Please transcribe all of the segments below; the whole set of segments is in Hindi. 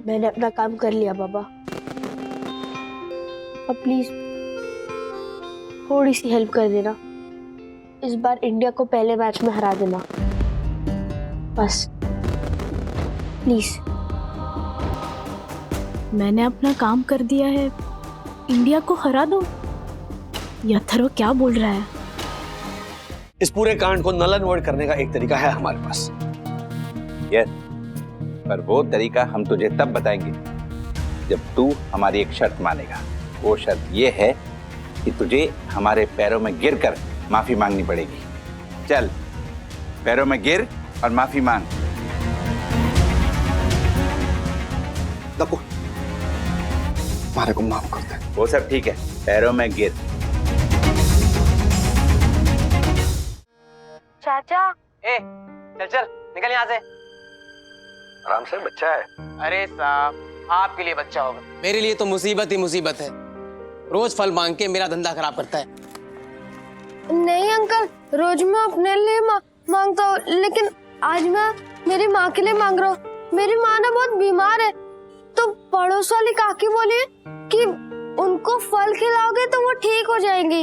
मैंने अपना काम कर लिया बाबा। अब प्लीज थोड़ी सी हेल्प कर देना, इस बार इंडिया को पहले मैच में हरा देना बस, प्लीज। मैंने अपना काम कर दिया है, इंडिया को हरा दो? ये अथर्व क्या बोल रहा है? इस पूरे कांड को नल एंड वॉइड करने का एक तरीका है हमारे पास। यस, पर वो तरीका हम तुझे तब बताएंगे जब तू हमारी एक शर्त मानेगा। वो शर्त ये है कि तुझे हमारे पैरों में गिरकर माफी मांगनी पड़ेगी। चल, पैरों में गिर और माफी मांग। दप्पू, हमारे को माफ कर दे। वो सब ठीक है, पैरों में गिर। चाचा। ए, चल चल निकल यहाँ से। आराम से, बच्चा है। अरे साहब, आपके लिए बच्चा होगा, मेरे लिए तो मुसीबत ही मुसीबत है। रोज फल मांग के मेरा धंधा खराब करता है। नहीं अंकल, रोज मैं अपने लिए मांगता हूँ, लेकिन आज मैं मेरी माँ के लिए मांग रहा हूँ। मेरी माँ ना बहुत बीमार है, तो पड़ोस वाली काकी बोली कि उनको फल खिलाओगे तो वो ठीक हो जाएंगी।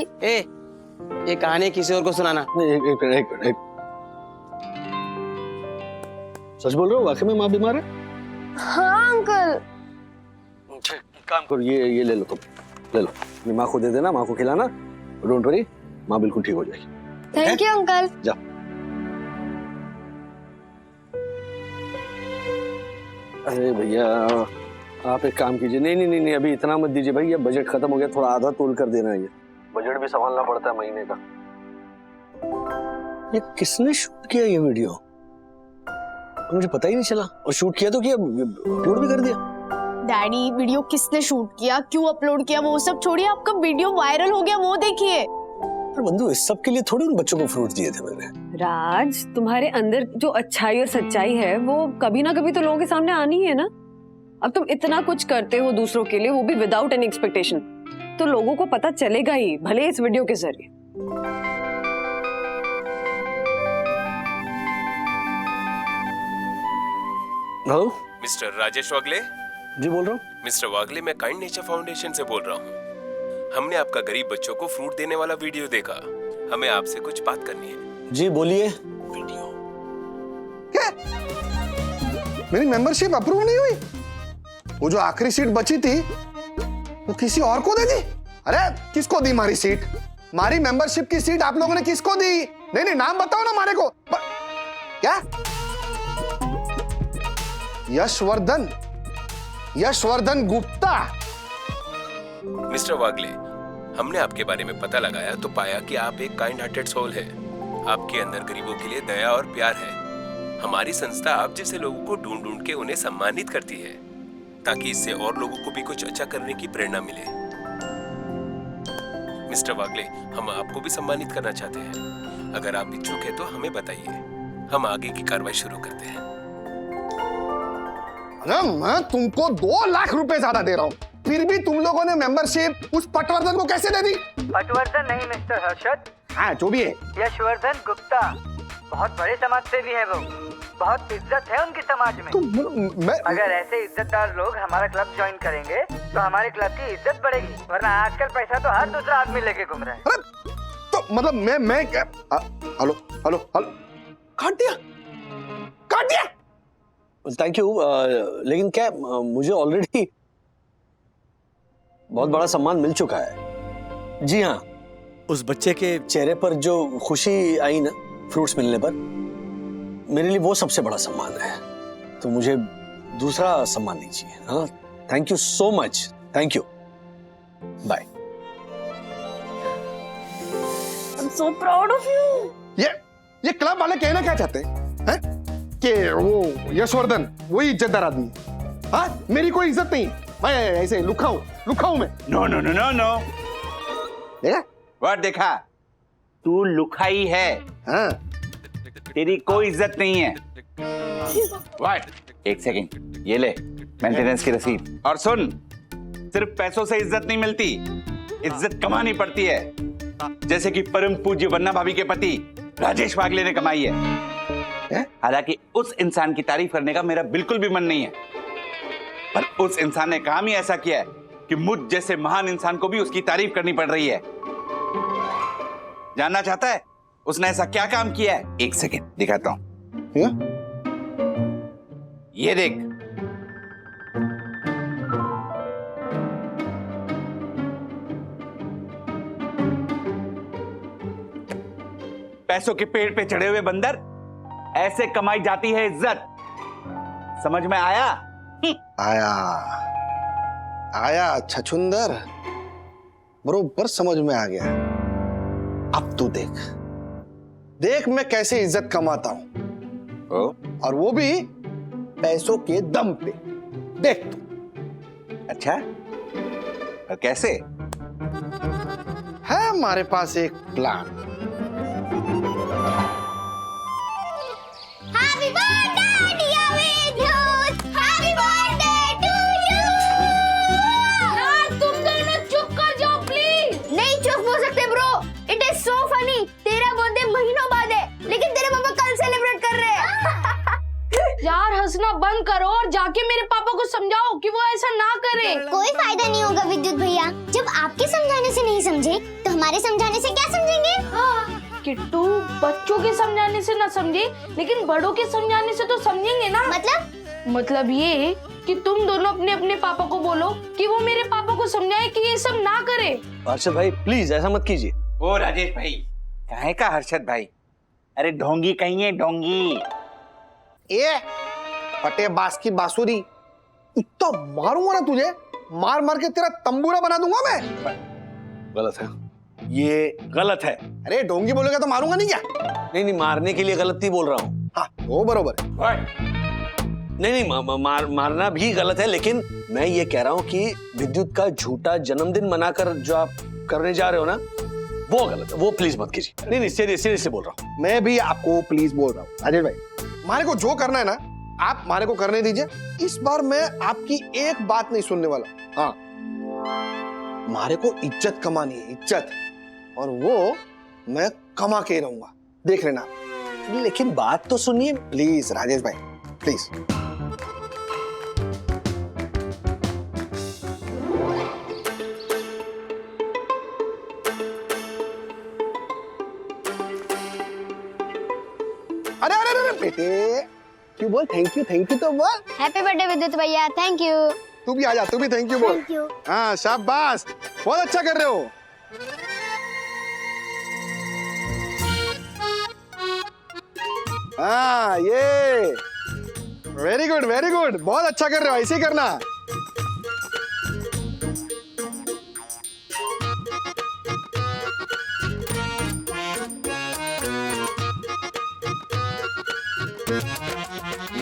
ये कहानी किसी और को सुनाना। एक सच बोल रहे हो? वाकई में माँ बीमार है? हाँ अंकल। काम करो, ये ले लो, तुम ले लो, अपनी माँ को दे देना, माँ को खिलाना। डोंट वरी, माँ बिल्कुल ठीक हो जाएगी। Thank you uncle. जाओ। अरे भैया, आप एक काम कीजिए। नहीं, अभी इतना मत दीजिए भाई, ये बजट खत्म हो गया, थोड़ा आधा तोल कर देना। ये बजट भी संभालना पड़ता है महीने का। ये किसने शूट किया ये वीडियो? मुझे पता ही नहीं चला। और शूट किया तो किया, अपलोड भी कर दिया। डैडी, वीडियो किसने शूट किया, क्यों अपलोड किया, वो सब छोड़िए, आपका वीडियो वायरल हो गया, वो देखिए। पर बंधु, इस सब के लिए थोड़ी उन बच्चों को फ्रूट दिए थे मैंने। राज, तुम्हारे अंदर जो अच्छाई और सच्चाई है वो कभी ना कभी तो लोगों के सामने आनी है ना। अब तुम इतना कुछ करते हो दूसरों के लिए, वो भी विदाउट एनी एक्सपेक्टेशन, तो लोगों को पता चलेगा ही, भले इस वीडियो के जरिए। हेलो, मिस्टर राजेश वागले। जी बोल रहा हूँ। मिस्टर वागले, मैं काइंड नेचर फाउंडेशन से बोल रहा हूँ। हमने आपका गरीब बच्चों को फ्रूट देने वाला वीडियो देखा, हमें आपसे कुछ बात करनी है। जी बोलिए। वीडियो क्या? मेरी मेंबरशिप अप्रूव नहीं हुई? वो जो आखिरी सीट बची थी वो किसी और को दे दी? अरे किसको दी मारी सीट? मारी मेंबरशिप की सीट आप लोगों ने किसको दी? नहीं, नाम बताओ ना मारे को। क्या? यशवर्धन गुप्ता। मिस्टर वागले, हमने आपके बारे में पता लगाया तो पाया कि आप एक काइंड हार्टेड सोल है। आपके अंदर गरीबों के लिए दया और प्यार है। हमारी संस्था आप जैसे लोगों को ढूंढ ढूंढ के उन्हें सम्मानित करती है, ताकि इससे और लोगों को भी कुछ अच्छा करने की प्रेरणा मिले। मिस्टर वागले, हम आपको भी सम्मानित करना चाहते हैं। अगर आप इच्छुक हैं तो हमें बताइए, हम आगे की कार्रवाई शुरू करते हैं। मैं तुमको 2 लाख रुपए ज्यादा दे रहा हूँ, फिर भी तुम लोगों ने मेंबरशिप उस पटवर्धन को कैसे दे दी? पटवर्धन नहीं मिस्टर हर्षद, हाँ जो भी है। यशवर्धन गुप्ता, बहुत बड़े समाज सेवी है वो, बहुत इज्जत है उनकी समाज में। मैं अगर ऐसे इज्जतदार लोग हमारा क्लब ज्वाइन करेंगे तो हमारे क्लब की इज्जत बढ़ेगी, वरना आजकल पैसा तो हर दूसरा आदमी लेके घूम रहा है। अरे तो मतलब मैं हेलो काट दिया। थैंक यू, लेकिन क्या मुझे ऑलरेडी बहुत बड़ा सम्मान मिल चुका है। जी हाँ, उस बच्चे के चेहरे पर जो खुशी आई ना फ्रूट्स मिलने पर, मेरे लिए वो सबसे बड़ा सम्मान है। तो मुझे दूसरा सम्मान दीजिए। हाँ, thank you so much, thank you, bye. I am so proud of you. ये क्लब वाले कहना क्या चाहते हैं? कि वो यशवर्धन वही इज्जतदार आदमी है। हाँ, मेरी कोई इज्जत नहीं, मैं ऐसे लुखा हूं मैं। नो। देखा? और देखा, तू लुखाई है। हाँ। तेरी कोई इज्जत नहीं है। वाट, एक सेकंड, ये ले मेंटेनेंस की रसीद। और सुन, सिर्फ पैसों से इज्जत नहीं मिलती, इज्जत कमानी पड़ती है, जैसे कि परम पूज्य वन्ना भाभी के पति राजेश वागले ने कमाई है। हालांकि उस इंसान की तारीफ करने का मेरा बिल्कुल भी मन नहीं है। पर उस इंसान ने काम ही ऐसा किया है कि मुझ जैसे महान इंसान को भी उसकी तारीफ करनी पड़ रही है। जानना चाहता है उसने ऐसा क्या काम किया है? एक सेकेंड दिखाता हूं। ये देख, पैसों के पेड़ पे चढ़े हुए बंदर, ऐसे कमाई जाती है इज्जत। समझ में आया? आया आया छछुंदर, बरोबर समझ में आ गया। अब तू देख देख मैं कैसे इज्जत कमाता हूं, और वो भी पैसों के दम पे। देख तू। अच्छा, और कैसे? है हमारे पास एक plan. Happy birthday dear Vidyut, Happy birthday to you। यार तुम दोनों चुप कर जाओ प्लीज। नहीं चुप हो सकते bro, it is so funny. तेरा बर्थडे महीनों बाद है, लेकिन तेरे पापा कल सेलिब्रेट कर रहे हैं। यार हंसना बंद करो और जाके मेरे पापा को समझाओ कि वो ऐसा ना करे। कोई फायदा नहीं होगा विद्युत भैया, जब आपके समझाने से नहीं समझे तो हमारे समझाने से क्या समझेंगे? किट्टू, बच्चों के समझाने से ना समझे, लेकिन बड़ों के समझाने से तो समझेंगे ना। मतलब ये कि तुम दोनों अपने अपने पापा को बोलो कि वो मेरे पापा को समझाए कि ये सब ना करे। हर्षद भाई प्लीज ऐसा मत कीजिए। ओ राजेश भाई, काहे का हर्षद भाई? अरे ढोंगी कहीं है, ढोंगी। ए फटे बास की बांसुरी, इतना मारूंगा ना तुझे, मार मार के तेरा तंबूरा बना दूंगा मैं। गलत है, ये गलत है। अरे ढोंगी बोलेगा तो मारूंगा नहीं क्या? नहीं मारने के लिए गलत नहीं बोल रहा हूँ। हाँ वो बरोबर है। नहीं मारना भी गलत है, लेकिन मैं ये कह रहा हूँ कि विद्युत का झूठा जन्मदिन मनाकर जो आप करने जा रहे हो ना, वो गलत है। वो प्लीज मत कीजिए। नहीं सीरियसली बोल रहा हूँ। मैं भी आपको प्लीज बोल रहा हूँ राजेश भाई, मारे को जो करना है ना आप मारे को करने दीजिए। इस बार मैं आपकी एक बात नहीं सुनने वाला। हाँ, मारे को इज्जत कमानी है, इज्जत, और वो मैं कमा के रहूंगा, देख लेना। लेकिन बात तो सुनिए प्लीज राजेश भाई, प्लीज। अरे अरे अरे बेटे, क्यों बोल थैंक यू तो बोल। हैप्पी बर्थडे विद्युत भैया, थैंक यू। तू भी आजा, तू भी थैंक यू बोल। Thank you. हाँ शाबाश, बहुत अच्छा कर रहे हो। हाँ ये वेरी गुड, बहुत अच्छा कर रहे हो, ऐसे ही करना।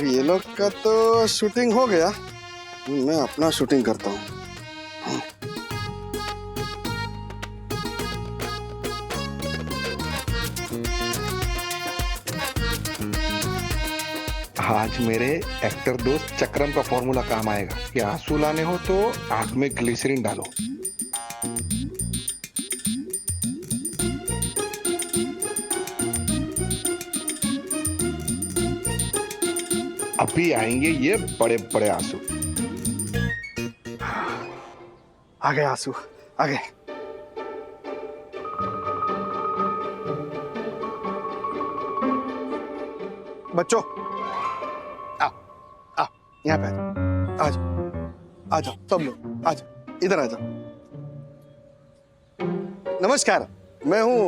ये लोग का तो शूटिंग हो गया, मैं अपना शूटिंग करता हूँ। आज मेरे एक्टर दोस्त चक्रम का फॉर्मूला काम आएगा कि आंसू लाने हो तो आंख में ग्लिसरीन डालो। अभी आएंगे ये बड़े बड़े आंसू। आ गए आंसू, आ गए। बच्चों आओ आओ, यहाँ पे आ जाओ, आ जाओ सब लोग, आ जाओ, इधर आ जाओ। नमस्कार, मैं हूँ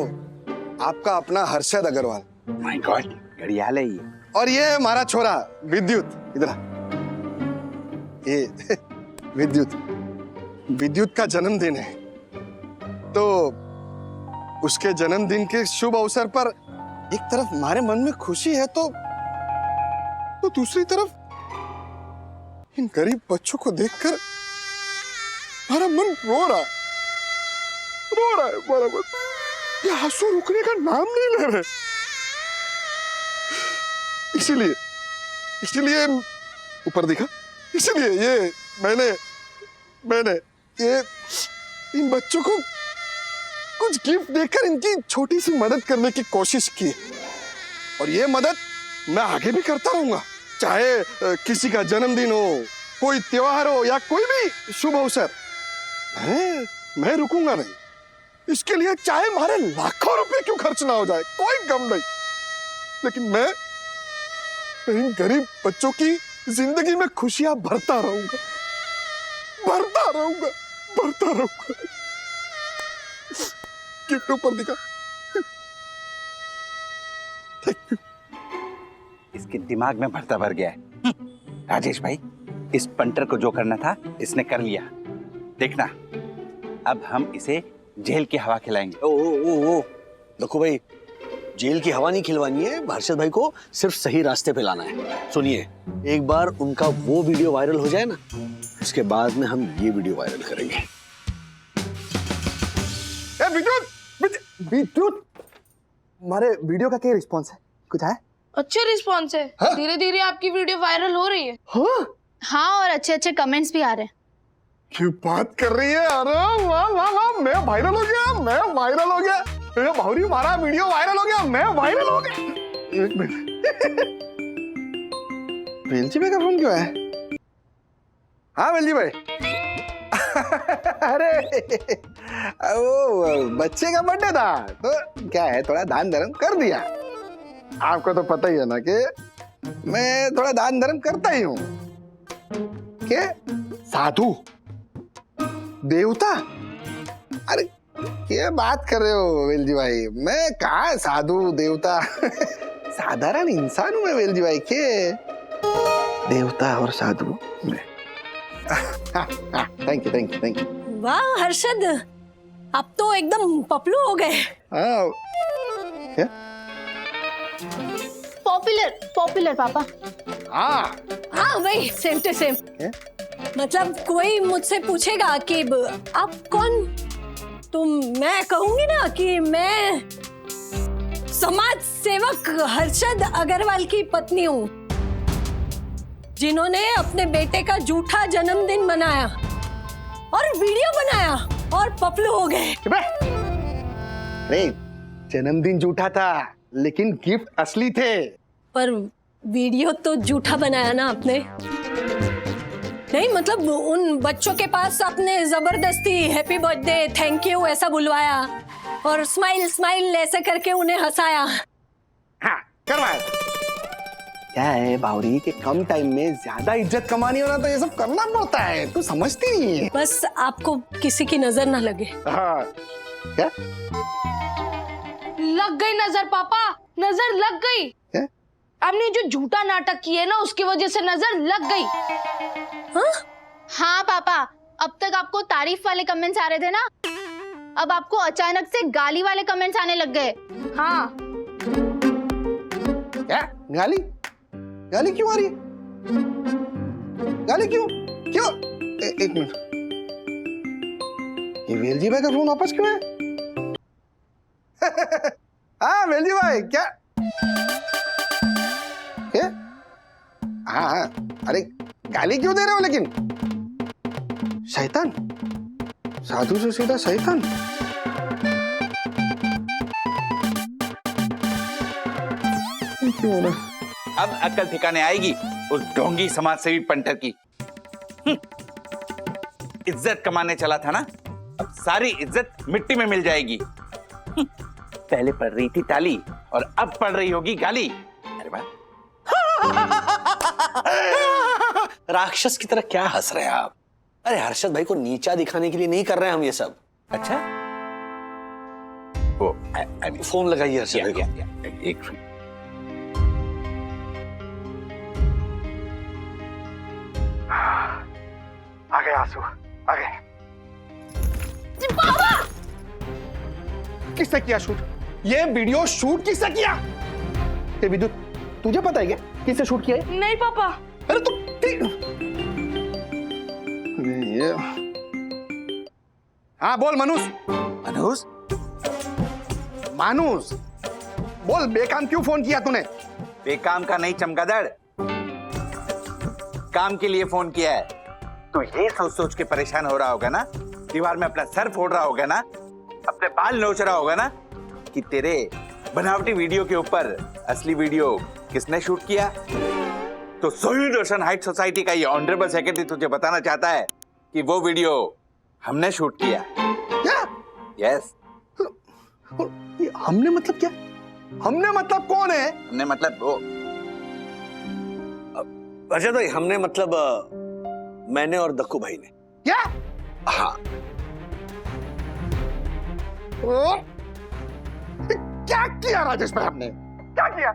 आपका अपना हर्षद अग्रवाल। माय गॉड, घड़ियाल है ये। और ये हमारा छोरा विद्युत, इधर आ। ये विद्युत का जन्मदिन है, तो उसके जन्मदिन के शुभ अवसर पर एक तरफ हमारे मन में खुशी है तो दूसरी तरफ इन गरीब बच्चों को देखकर हमारा मन रो रहा है हमारा मन। ये आंसू रुकने का नाम नहीं ले रहे। इसीलिए ऊपर दिखा, इसलिए ये मैंने ये इन बच्चों को कुछ गिफ्ट देकर इनकी छोटी सी मदद करने की कोशिश की, और ये मदद मैं आगे भी करता रहूंगा, चाहे किसी का जन्मदिन हो, कोई त्योहार हो या कोई भी शुभ अवसर, मैं रुकूंगा नहीं। इसके लिए चाहे मारे लाखों रुपए क्यों खर्च ना हो जाए, कोई गम नहीं। लेकिन मैं इन गरीब बच्चों की जिंदगी में खुशियां भरता रहूंगा, भरता रहूंगा, भरता रहूंगा। गिफ्ट ऊपर दिखा। इसके दिमाग में भरता भर गया है। राजेश भाई, इस पंटर को जो करना था इसने कर लिया। देखना, अब हम इसे जेल की हवा खिलाएंगे। ओ देखो भाई, जेल की हवा नहीं खिलवानी है, हर्षद भाई को सिर्फ सही रास्ते पे लाना है। सुनिए, एक बार उनका वो वीडियो वायरल हो जाए ना, उसके बाद में हम ये वीडियो वायरल करेंगे। विद्युत, हमारे वीडियो का क्या रिस्पॉन्स है, कुछ है? अच्छे रिस्पॉन्स है। धीरे धीरे आपकी वीडियो वायरल हो रही है। हाँ, और अच्छे अच्छे कमेंट्स भी आ रहे हैं। क्यों बात कर रही है? अरे वाह वाह वाह, मैं वायरल हो गया, मैं वायरल हो गया। भावरी, हमारा वीडियो वायरल हो गया, मैं वायरल हो गया। एक मिनट, वेलजी भाई का फोन क्यों है? हाँ वेलजी भाई। अरे वो बच्चे का बर्थडे था तो क्या है, थोड़ा दान धर्म कर दिया। आपको तो पता ही है ना कि मैं थोड़ा दान धर्म करता ही हूँ। क्या साधु देवता? अरे क्या बात कर रहे हो वेलजी भाई, मैं कहाँ साधु देवता साधारण इंसान हूँ मैं वेलजी भाई, के देवता और साधु में। Thank you thank you thank you. वाह हर्षद, अब तो एकदम पपलू हो गए। क्या? पॉपुलर पॉपुलर पापा। हाँ वही, सेम टू सेम। मतलब कोई मुझसे पूछेगा कि आप कौन, तो मैं कहूंगी ना कि मैं समाज सेवक हर्षद अग्रवाल की पत्नी हूँ, जिन्होंने अपने बेटे का झूठा जन्मदिन मनाया और वीडियो बनाया और पपलू हो गए। अरे जन्मदिन झूठा था लेकिन गिफ्ट असली थे। पर वीडियो तो झूठा बनाया ना आपने। नहीं मतलब उन बच्चों के पास आपने जबरदस्ती हैप्पी बर्थडे, थैंक यू ऐसा बुलवाया और स्माइल स्माइल ऐसे करके उन्हें हंसाया। हाँ करवाया। क्या है बावरी कि कम टाइम में ज्यादा इज्जत कमानी हो ना तो ये सब करना पड़ता है, तू समझती नहीं है। बस आपको किसी की नजर ना लगे। हाँ क्या? लग गई नजर पापा, नजर लग गई। क्या? आपने जो झूठा नाटक किए ना उसकी वजह से नजर लग गई। हाँ पापा, अब तक आपको तारीफ वाले कमेंट्स आ रहे थे ना, अब आपको अचानक से गाली वाले कमेंट्स आने लग गए। हाँ। क्या गाली? गाली क्यों आ रही है? गाली क्यों क्यों? एक मिनट, ये वेलजी भाई का फोन वापस क्यों है? हाँ वेलजी भाई क्या? क्या? हाँ अरे गाली क्यों दे रहे हो लेकिन? शैतान? साधु से सीधा शैतान? क्यों हो रहा? अब अक्ल ठिकाने आएगी उस ढोंगी समाजसेवी पंटर की। इज्जत कमाने चला था ना, अब सारी इज्जत मिट्टी में मिल जाएगी। पहले पढ़ रही थी ताली और अब पढ़ रही होगी गाली। अरे वाह, राक्षस की तरह क्या हंस रहे हैं आप? अरे हर्षद भाई को नीचा दिखाने के लिए नहीं कर रहे हैं हम ये सब। अच्छा वो फोन लगाइए हर्षद भाई को। एक मिनट। आ गए आंसू, आ गए। किसने किया शूट? ये वीडियो शूट किसने किया? ये विद्युत तुझे पता है क्या किसने शूट किया है? नहीं पापा। अरे तू ये हाँ बोल मनुष। मनोज, मानुस बोल, बेकाम क्यों फोन किया तूने? बेकाम का नहीं चमगादड़, काम के लिए फोन किया है। तू ये सोच सोच के परेशान हो रहा होगा ना, दीवार में अपना सर फोड़ रहा होगा ना, अपने बाल नोच रहा होगा ना कि तेरे बनावटी वीडियो के ऊपर असली वीडियो किसने शूट किया। तो शहीद रोशन हाइट सोसाइटी का ये ऑनरेबल सेक्रेटरी तुझे बताना चाहता है कि वो वीडियो हमने शूट किया। क्या? यस। ये हमने मतलब क्या? हमने मतलब कौन है? हमने मतलब वो अच्छा भाई, हमने मतलब मैंने और दक्कू भाई ने। क्या? हाँ। क्या किया राजेश भाई आपने? क्या किया?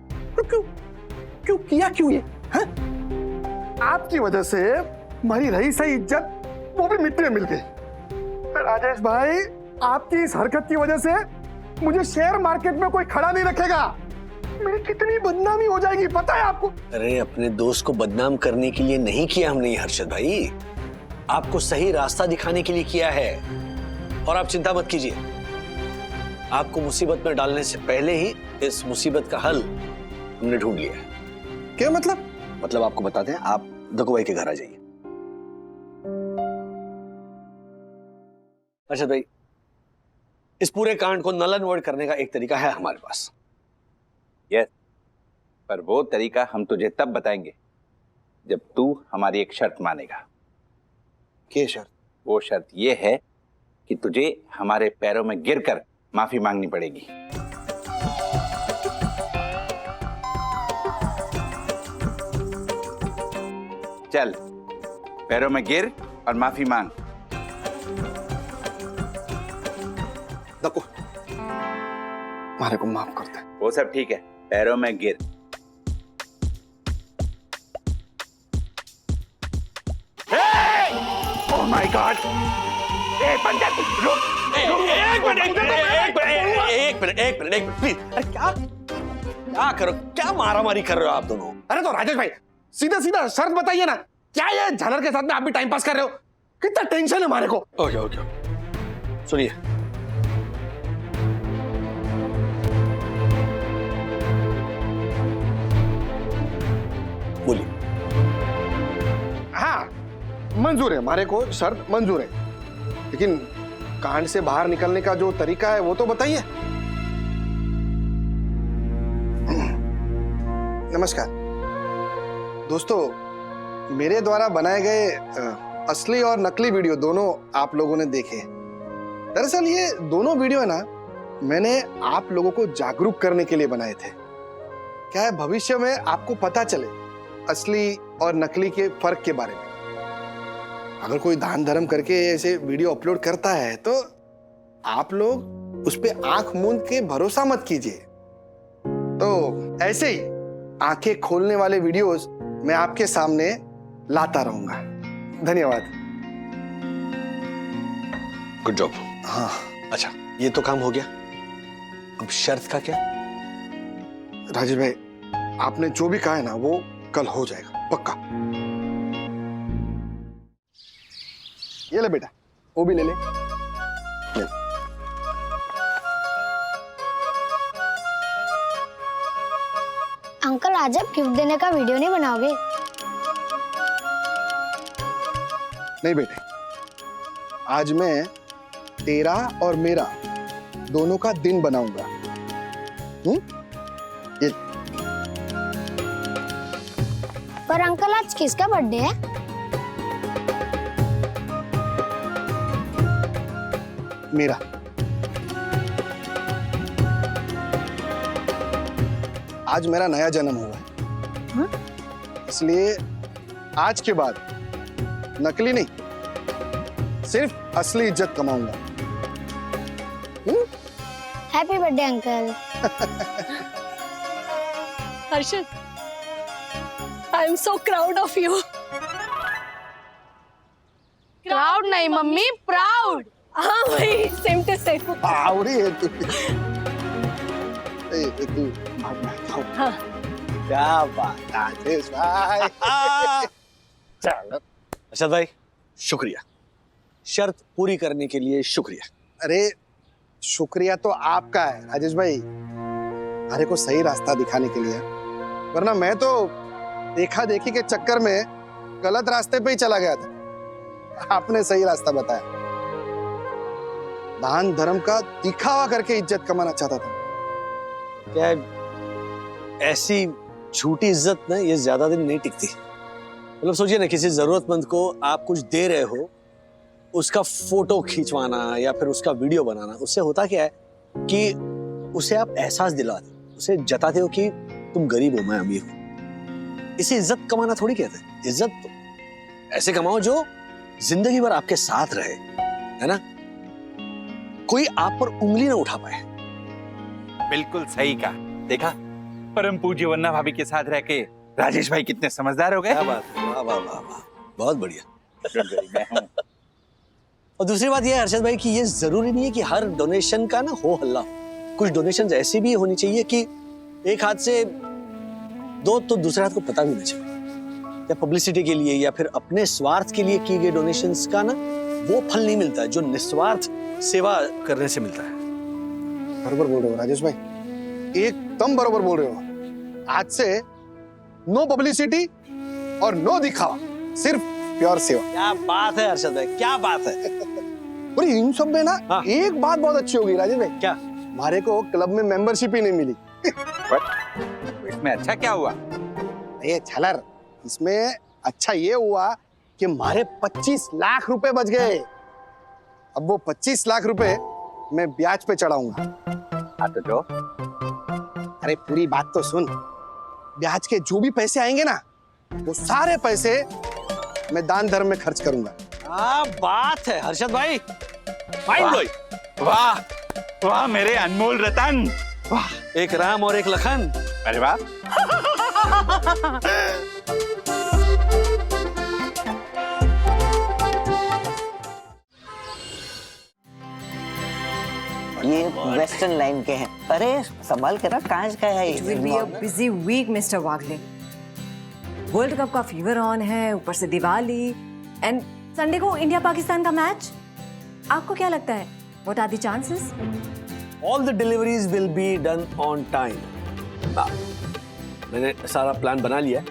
क्यों किया क्यों ये? हैं? आपकी वजह से हमारी रही सही इज्जत वो भी मिट्टी में मिल गई। राजेश भाई, आपकी इस हरकत की वजह से मुझे शेयर मार्केट में कोई खड़ा नहीं रखेगा। मेरी कितनी बदनामी हो जाएगी पता है आपको? अरे अपने दोस्त को बदनाम करने के लिए नहीं किया हमने ये हर्षद भाई, आपको सही रास्ता दिखाने के लिए किया है। और आप चिंता मत कीजिए, आपको मुसीबत में डालने से पहले ही इस मुसीबत का हल हमने ढूंढ लिया है। क्या मतलब? मतलब आपको बताते हैं, आप दक्कू भाई के घर आ जाइए। अच्छा भाई, इस पूरे कांड को नल एंड वॉइड करने का एक तरीका है हमारे पास। यस, पर वो तरीका हम तुझे तब बताएंगे जब तू हमारी एक शर्त मानेगा। क्या शर्त? वो शर्त ये है कि तुझे हमारे पैरों में गिरकर माफी मांगनी पड़ेगी। चल, पैरों में गिर और माफी मांग। दक्कू, हमारे को माफ कर दे। वो सब ठीक है, पैरों में गिर। Oh my God! पंडित रुक! एक मिनट प्लीज। अरे क्या करो, क्या मारामारी कर रहे हो आप दोनों? अरे तो राजेश भाई, सीधा सीधा शर्त बताइए ना। क्या ये झालर के साथ में आप भी टाइम पास कर रहे हो? कितना टेंशन है हमारे को। ओके सुनिए, बोलिए। हाँ, मंजूर है, हमारे को शर्त मंजूर है, लेकिन कांड से बाहर निकलने का जो तरीका है वो तो बताइए। नमस्कार दोस्तों, मेरे द्वारा बनाए गए असली और नकली वीडियो दोनों आप लोगों ने देखे। दरअसल ये दोनों वीडियो है ना, मैंने आप लोगों को जागरूक करने के लिए बनाए थे। क्या है, भविष्य में आपको पता चले असली और नकली के फर्क के बारे में। अगर कोई दान धर्म करके ऐसे वीडियो अपलोड करता है तो आप लोग उस पे आंख मूंद के भरोसा मत कीजिए। तो ऐसे ही आंखें खोलने वाले वीडियोस मैं आपके सामने लाता रहूंगा। धन्यवाद। Good job. हाँ, अच्छा, ये तो काम हो गया, अब शर्त का क्या? राजेश भाई, आपने जो भी कहा है ना वो कल हो जाएगा पक्का। ये ले बेटा, वो भी ले ले। अंकल आज आप गिफ्ट देने का वीडियो नहीं बनाओगे? नहीं बेटे, आज मैं तेरा और मेरा दोनों का दिन बनाऊंगा। ये पर अंकल आज किसका बर्थडे है? मेरा। आज मेरा नया जन्म हुआ है, इसलिए आज के बाद नकली नहीं, सिर्फ असली इज्जत कमाऊंगा। Happy birthday uncle. Harshad, I am so proud of you. Proud नहीं मम्मी, प्राउड। हाँ भाई, सेम टू सेम। आवड़ी है तू। तू हाँ। क्या बात राजेश भाई। चलो। अर्शद भाई, शुक्रिया, शर्त पूरी करने के लिए शुक्रिया। अरे शुक्रिया तो आपका है राजेश भाई, अरे को सही रास्ता दिखाने के लिए, वरना मैं तो देखा देखी के चक्कर में गलत रास्ते पे ही चला गया था। आपने सही रास्ता बताया। दान धर्म का दिखावा करके इज्जत कमाना चाहता था। क्या ऐसी झूठी इज्जत ना ये ज्यादा दिन नहीं टिकती। मतलब सोचिए ना, किसी जरूरतमंद को आप कुछ दे रहे हो, उसका फोटो खींचवाना या फिर उसका वीडियो बनाना, उससे होता क्या है कि उसे आप एहसास दिलाते, उसे जताते हो कि तुम गरीब हो, मैं अमीर हूं। इसे इज्जत कमाना थोड़ी कहते हैं। इज्जत तो ऐसे कमाओ जो जिंदगी भर आपके साथ रहे, है ना? कोई आप पर उंगली ना उठा पाए। बिल्कुल सही कहा। देखा, परम पूज्य वन्ना भाभी के साथ रह के राजेश भाई कितने समझदार हो गए। क्या बात है, वाह वाह वाह वाह, बहुत बढ़िया। और दूसरी बात यह है हर्षद भाई कि ये जरूरी नहीं है कि हर डोनेशन का ना हो हल्ला। कुछ डोनेशन ऐसी भी होनी चाहिए कि एक हाथ से दो तो दूसरे हाथ को पता भी ना चले। या पब्लिसिटी के लिए या फिर अपने स्वार्थ के लिए किए गए डोनेशंस का ना वो फल नहीं मिलता है जो निस्वार्थ सेवा करने से मिलता है। बरोबर बोल रहे हो राजेश भाई, एकदम बरोबर बोल रहे हो। आज से नो पब्लिसिटी और नो दिखावा, सिर्फ प्योर सेवा। क्या बात है हर्षद भाई, क्या बात है। और इन सब में ना हाँ। एक बात बहुत अच्छी होगी राजेश भाई। क्या? हमारे को क्लब में मेंबरशिप ही नहीं मिली। इसमें अच्छा क्या हुआ? ये छलर, इसमें अच्छा ये हुआ कि हमारे 25 लाख रुपए बच गए। अब वो 25 लाख रुपए मैं ब्याज पे चढ़ाऊंगा। हाँ तो जो अरे पूरी बात तो सुन। ब्याज के जो भी पैसे आएंगे ना, वो सारे पैसे मैं दान धर्म में खर्च करूंगा। क्या बात है हर्षद भाई, वाह वाह मेरे अनमोल रतन, वाह। एक राम और एक लखन। अरे वाह। ये वेस्टर्न लाइन के हैं। अरे संभाल के ना, कहाँ है It will be a busy week, Mr. Wagle. World cup का फीवर ऑन है, ऊपर से दिवाली एंड संडे को इंडिया पाकिस्तान का मैच। आपको क्या लगता है? What are the chances? All the deliveries will be done on time. मैंने सारा प्लान बना लिया है।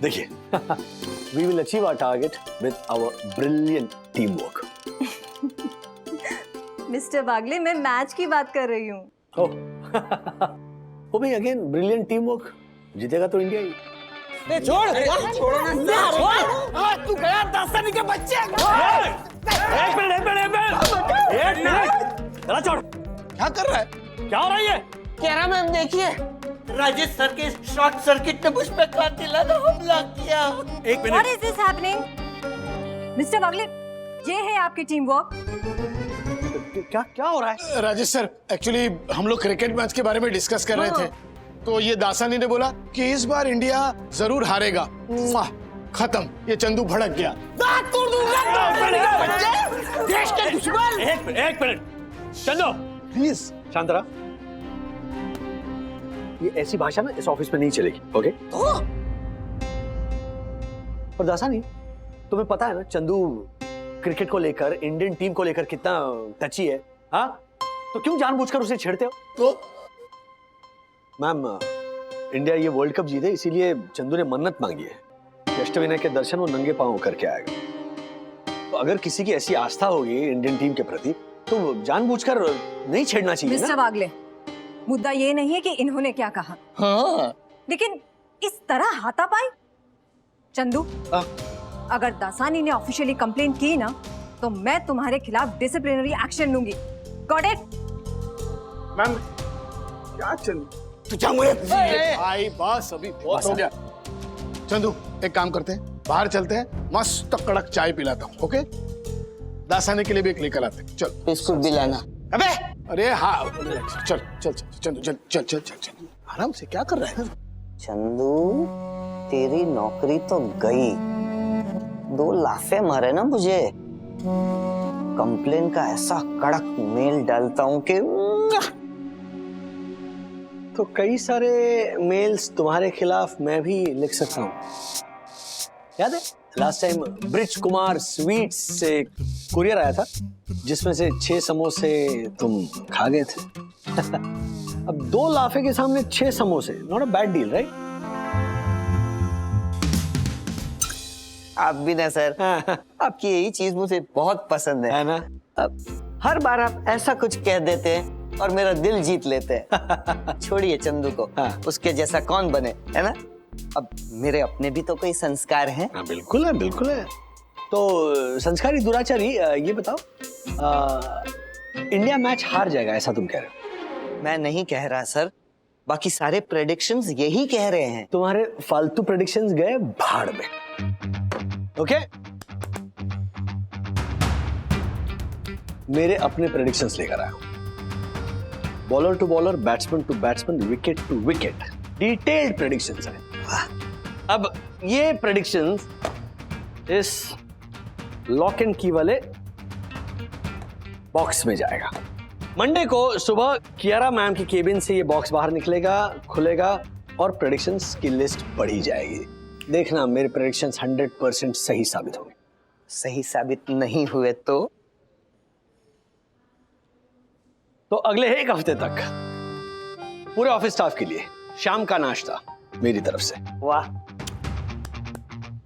देखिए, we will achieve our target with our brilliant teamwork. Mister Wagle, मैं मैच की बात कर रही हूँ। वो भी अगेन ब्रिलियंट टीम वर्क। जीतेगा तो इंडिया ही। छोड़ो ना, तू गया दास्तानी के बच्चे। एक मिनट चला छोड़। क्या कर रहा है? क्या हो रहा है ये? कह रहा मैम देखिए, राजेश सर के शॉर्ट सर्किट ने मुझ पे कातिलाना हमला किया। एक What मिनट। is this happening? Mister Wagle, ये है आपकी टीम वर्क। क्या क्या हो रहा है? राजेश सर, एक्चुअली हम लोग क्रिकेट मैच के बारे में डिस्कस कर रहे थे, तो ये दासानी ने बोला कि इस बार इंडिया जरूर हारेगा। खत्म, ये चंदू भड़क गया। देश के दुश्मन। एक मिनट चंदो, प्लीज शांत रहा। ये ऐसी भाषा ना इस ऑफिस में नहीं चलेगी, ओके? और दासानी, तुम्हें पता है ना चंदू क्रिकेट को लेकर, इंडियन टीम को लेकर कितना टची है, हाँ? तो क्यों जानबूझकर उसे छेड़ते हो? तो मैम, इंडिया ये वर्ल्ड कप जीते इसीलिए चंदू ने मन्नत मांगी है कि अष्टविनायक के दर्शन वो नंगे पांव करके आएगा। तो अगर किसी की ऐसी आस्था होगी इंडियन टीम के प्रति तो जानबूझकर नहीं छेड़ना चाहिए। मिस्टर वागले, मुद्दा ये नहीं है कि इन्होंने क्या कहा, हाँ, लेकिन इस तरह हाथापाई। चंदू, अगर दासानी ने ऑफिशियली कंप्लेंट की ना, तो मैं तुम्हारे खिलाफ डिसिप्लिनरी एक्शन लूंगी। Got it? मैम, क्या चंदू? भाई बस, अभी बहुत हो गया। चंदू, एक काम करते हैं, बाहर चलते हैं, मस्त कड़क चाय पिलाता हूँ, ओके? दासानी के लिए भी एक लेकर आते हैं। चल बिस्कुट भी लाना। अबे अरे हाँ, चल चल चल चंदू, चल चल चल चल चल, आराम से। क्या कर रहा है चंदू? तेरी नौकरी तो गई, 2 लाफे मारे ना मुझे। कंप्लेन का ऐसा कड़क मेल डालता हूँ कि तो कई सारे मेल्स तुम्हारे खिलाफ मैं भी लिख सकता हूँ। याद है last time bridge Kumar sweets से कुरियर आया था जिसमें से 6 समोसे तुम खा गए थे। अब 2 लाफे के सामने 6 समोसे, not a bad deal, right? आप भी ना सर, आपकी यही चीज मुझे बहुत पसंद है ना। अब हर बार आप ऐसा कुछ कह देते हैं और मेरा दिल जीत लेते हैं। छोड़िए चंदू को, उसके जैसा कौन बने, है ना? अब मेरे अपने भी तो कोई संस्कार हैं। हाँ बिल्कुल है, बिल्कुल है। तो संस्कारी दुराचारी, ये बताओ, इंडिया मैच हार जाएगा ऐसा तुम कह रहे हो? मैं नहीं कह रहा सर, बाकी सारे प्रेडिक्शंस यही कह रहे हैं। तुम्हारे फालतू प्रेडिक्शंस गए भाड़ में। ओके, मेरे अपने प्रेडिक्शंस लेकर आया हूं। Bowler to bowler, batsman to batsman, wicket to wicket, detailed predictions हैं। अब ये प्रेडिक्शंस इस लॉक एंड की वाले बॉक्स में जाएगा। मंडे को सुबह कियारा मैम की केबिन से ये बॉक्स बाहर निकलेगा, खुलेगा और प्रेडिक्शंस की लिस्ट बढ़ी जाएगी। देखना मेरे प्रेडिक्शंस 100% सही साबित होंगे। सही साबित नहीं हुए तो अगले एक हफ्ते तक पूरे ऑफिस स्टाफ के लिए शाम का नाश्ता मेरी तरफ से। वाह।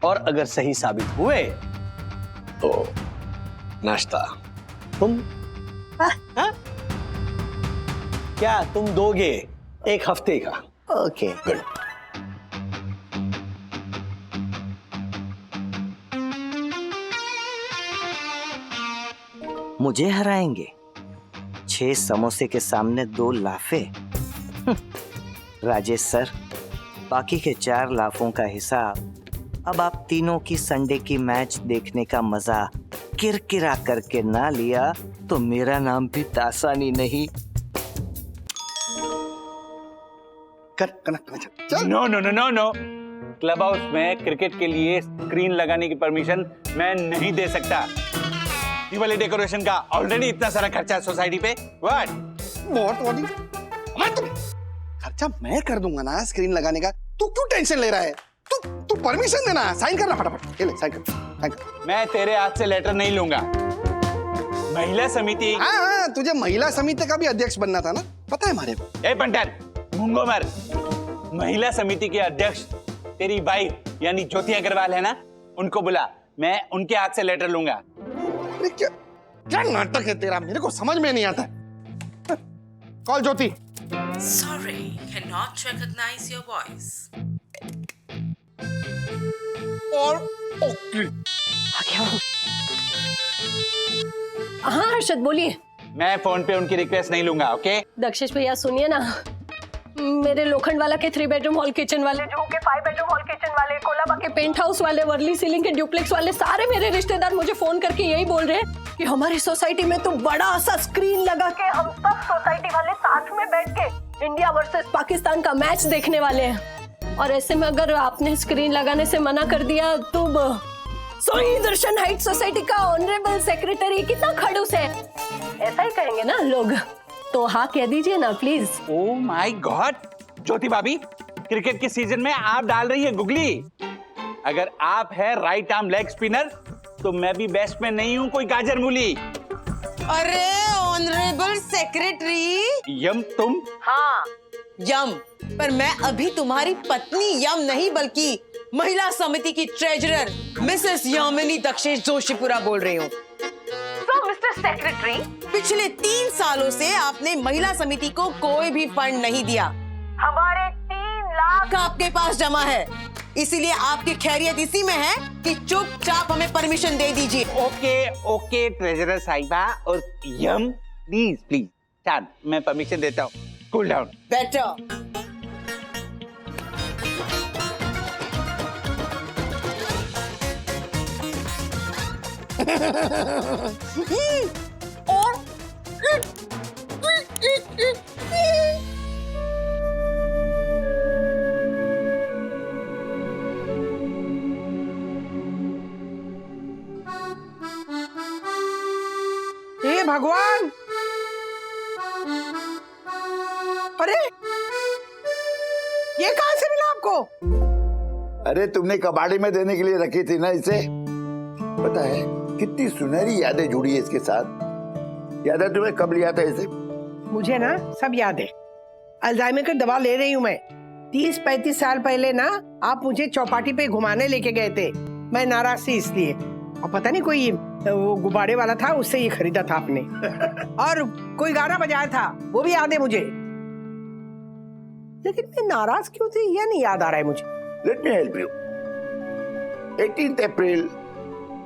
और अगर सही साबित हुए तो नाश्ता तुम क्या तुम दोगे एक हफ्ते का? Okay good. मुझे हराएंगे? 6 समोसे के सामने 2 लाफे? राजेश सर, बाकी के 4 लाफों का हिसाब अब आप तीनों की संडे की मैच देखने का मजा किरकिरा करके ना लिया तो मेरा नाम भी तासानी नहीं। No no no no no, club house में क्रिकेट के लिए स्क्रीन लगाने की परमिशन मैं नहीं दे सकता। दिवाली डेकोरेशन का ऑलरेडी इतना सारा खर्चा है सोसाइटी पे। व्हाट? बहुत खर्चा मैं कर दूंगा ना स्क्रीन लगाने का, तू क्यों टेंशन ले रहा है? तू परमिशन देना, साइन करना फटाफट। ले साइन कर। मैं तेरे हाथ से लेटर नहीं लूंगा। महिला समिति। हाँ, तुझे महिला समिति का भी अध्यक्ष बनना था ना, पता है हमारे को। ए पंटर, मूंगो मर। महिला समिति के अध्यक्ष तेरी वाइफ यानी ज्योति अग्रवाल है ना, उनको बुला, मैं उनके हाथ से लेटर लूंगा। क्या नाटक है तेरा, मेरे को समझ में नहीं आता। Call Jyoti. Sorry, cannot recognize your voice. और ओके। हाँ हर्षद बोलिए। मैं फोन पे उनकी रिक्वेस्ट नहीं लूंगा। ओके दक्षेश भैया सुनिए ना, मेरे लोखंड वाला के 3 बेडरूम हॉल किचन वाले, जो के 5 बेडरूम हॉल किचन वाले, कोलाबा के पेंट हाउस वाले, वर्ली सीलिंग के ड्यूप्लेक्स वाले, सारे मेरे रिश्तेदार मुझे फोन करके यही बोल रहे हैं कि हमारी सोसाइटी में तो बड़ा सा स्क्रीन लगा के हम सब सोसाइटी वाले साथ में बैठ के इंडिया वर्सेस पाकिस्तान का मैच देखने वाले हैं। और ऐसे में अगर आपने स्क्रीन लगाने से मना कर दिया तो सोई दर्शन हाइट सोसाइटी का ऑनरेबल सेक्रेटरी कितना खड़ूस है, ऐसा ही कहेंगे ना लोग। तो हाँ कह दीजिए ना प्लीज। ओह माय गॉड, ज्योति भाभी, क्रिकेट के सीजन में आप डाल रही है गुगली। अगर आप है राइट आर्म लेग स्पिनर तो मैं भी बैट्समैन नहीं हूँ कोई गाजर मूली। अरे ऑनरेबल सेक्रेटरी। यम तुम? हाँ यम, पर मैं अभी तुम्हारी पत्नी यम नहीं बल्कि महिला समिति की ट्रेजरर मिसेस यामिनी दक्षेश जोशीपुरा बोल रही हूँ। तो मिस्टर सेक्रेटरी, पिछले 3 सालों से आपने महिला समिति को कोई भी फंड नहीं दिया। हमारे 3 लाख आपके पास जमा है, इसीलिए आपकी खैरियत इसी में है कि चुपचाप हमें परमिशन दे दीजिए। ओके ओके ट्रेजरर साहिबा और यम, प्लीज प्लीज शांत, मैं परमिशन देता हूँ। Cool down. बेटर। और हे भगवान, अरे ये कहां से मिला आपको? अरे तुमने कबाड़ी में देने के लिए रखी थी ना इसे। पता है कितनी सुनहरी यादें जुड़ी है इसके साथ। याद है तुम्हें कब लिया था इसे? मुझे ना सब याद है। अल्जाइमर की दवा ले रही हूँ मैं। 30-35 साल पहले ना आप मुझे चौपाटी पे घुमाने लेके गए थे, मैं नाराज थी इसलिए। और पता नहीं कोई वो गुब्बारे वाला था, उससे ये खरीदा था आपने। और कोई गाना बजाया था, वो भी याद है मुझे। लेकिन मैं नाराज क्यों थी ये नहीं याद आ रहा है मुझे। Let me help you. 18 April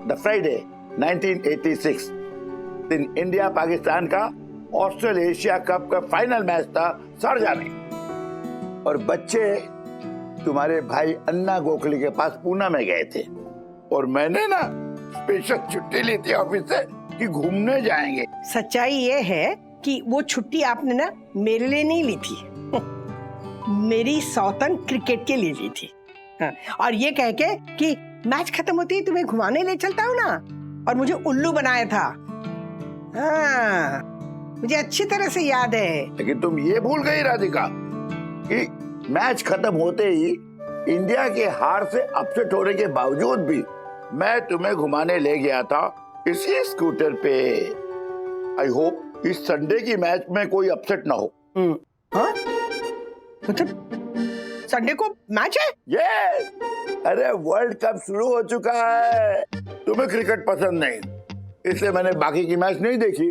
the Friday 1986 दिन इंडिया पाकिस्तान का ऑस्ट्रेलेशिया कप का फाइनल मैच था शारजाह में, और बच्चे तुम्हारे भाई अन्ना गोखले के पास पूना में गए थे, और मैंने ना स्पेशल छुट्टी ली थी ऑफिस से कि घूमने जाएंगे। सच्चाई ये है कि वो छुट्टी आपने ना मेरे लिए नहीं ली थी, मेरी सौतन क्रिकेट के लिए ली थी। हाँ, और ये कह के कि मैच खत्म होती है तुम्हें घुमाने ले चलता हूँ ना, और मुझे उल्लू बनाया था। हाँ, मुझे अच्छी तरह से याद है। लेकिन तुम ये भूल गई राधिका कि मैच खत्म होते ही इंडिया के हार से अपसेट होने के बावजूद भी मैं तुम्हें घुमाने ले गया था इसी स्कूटर पे। आई होप इस संडे की मैच में कोई अपसेट ना हो। हाँ? मतलब संडे को मैच है? यस। अरे वर्ल्ड कप शुरू हो चुका है। तुम्हें क्रिकेट पसंद नहीं इसलिए मैंने बाकी की मैच नहीं देखी,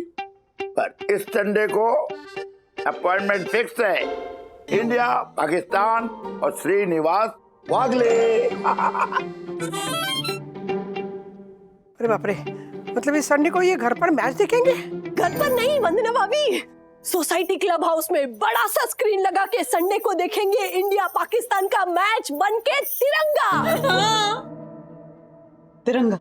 पर इस संडे को अपॉइंटमेंट फिक्स है। इंडिया पाकिस्तान और श्रीनिवास वागले। अरे बाप रे, मतलब इस संडे को ये घर पर मैच देखेंगे? घर पर नहीं वंदना भाभी, सोसाइटी क्लब हाउस में बड़ा सा स्क्रीन लगा के संडे को देखेंगे इंडिया पाकिस्तान का मैच बनके तिरंगा। तिरंगा?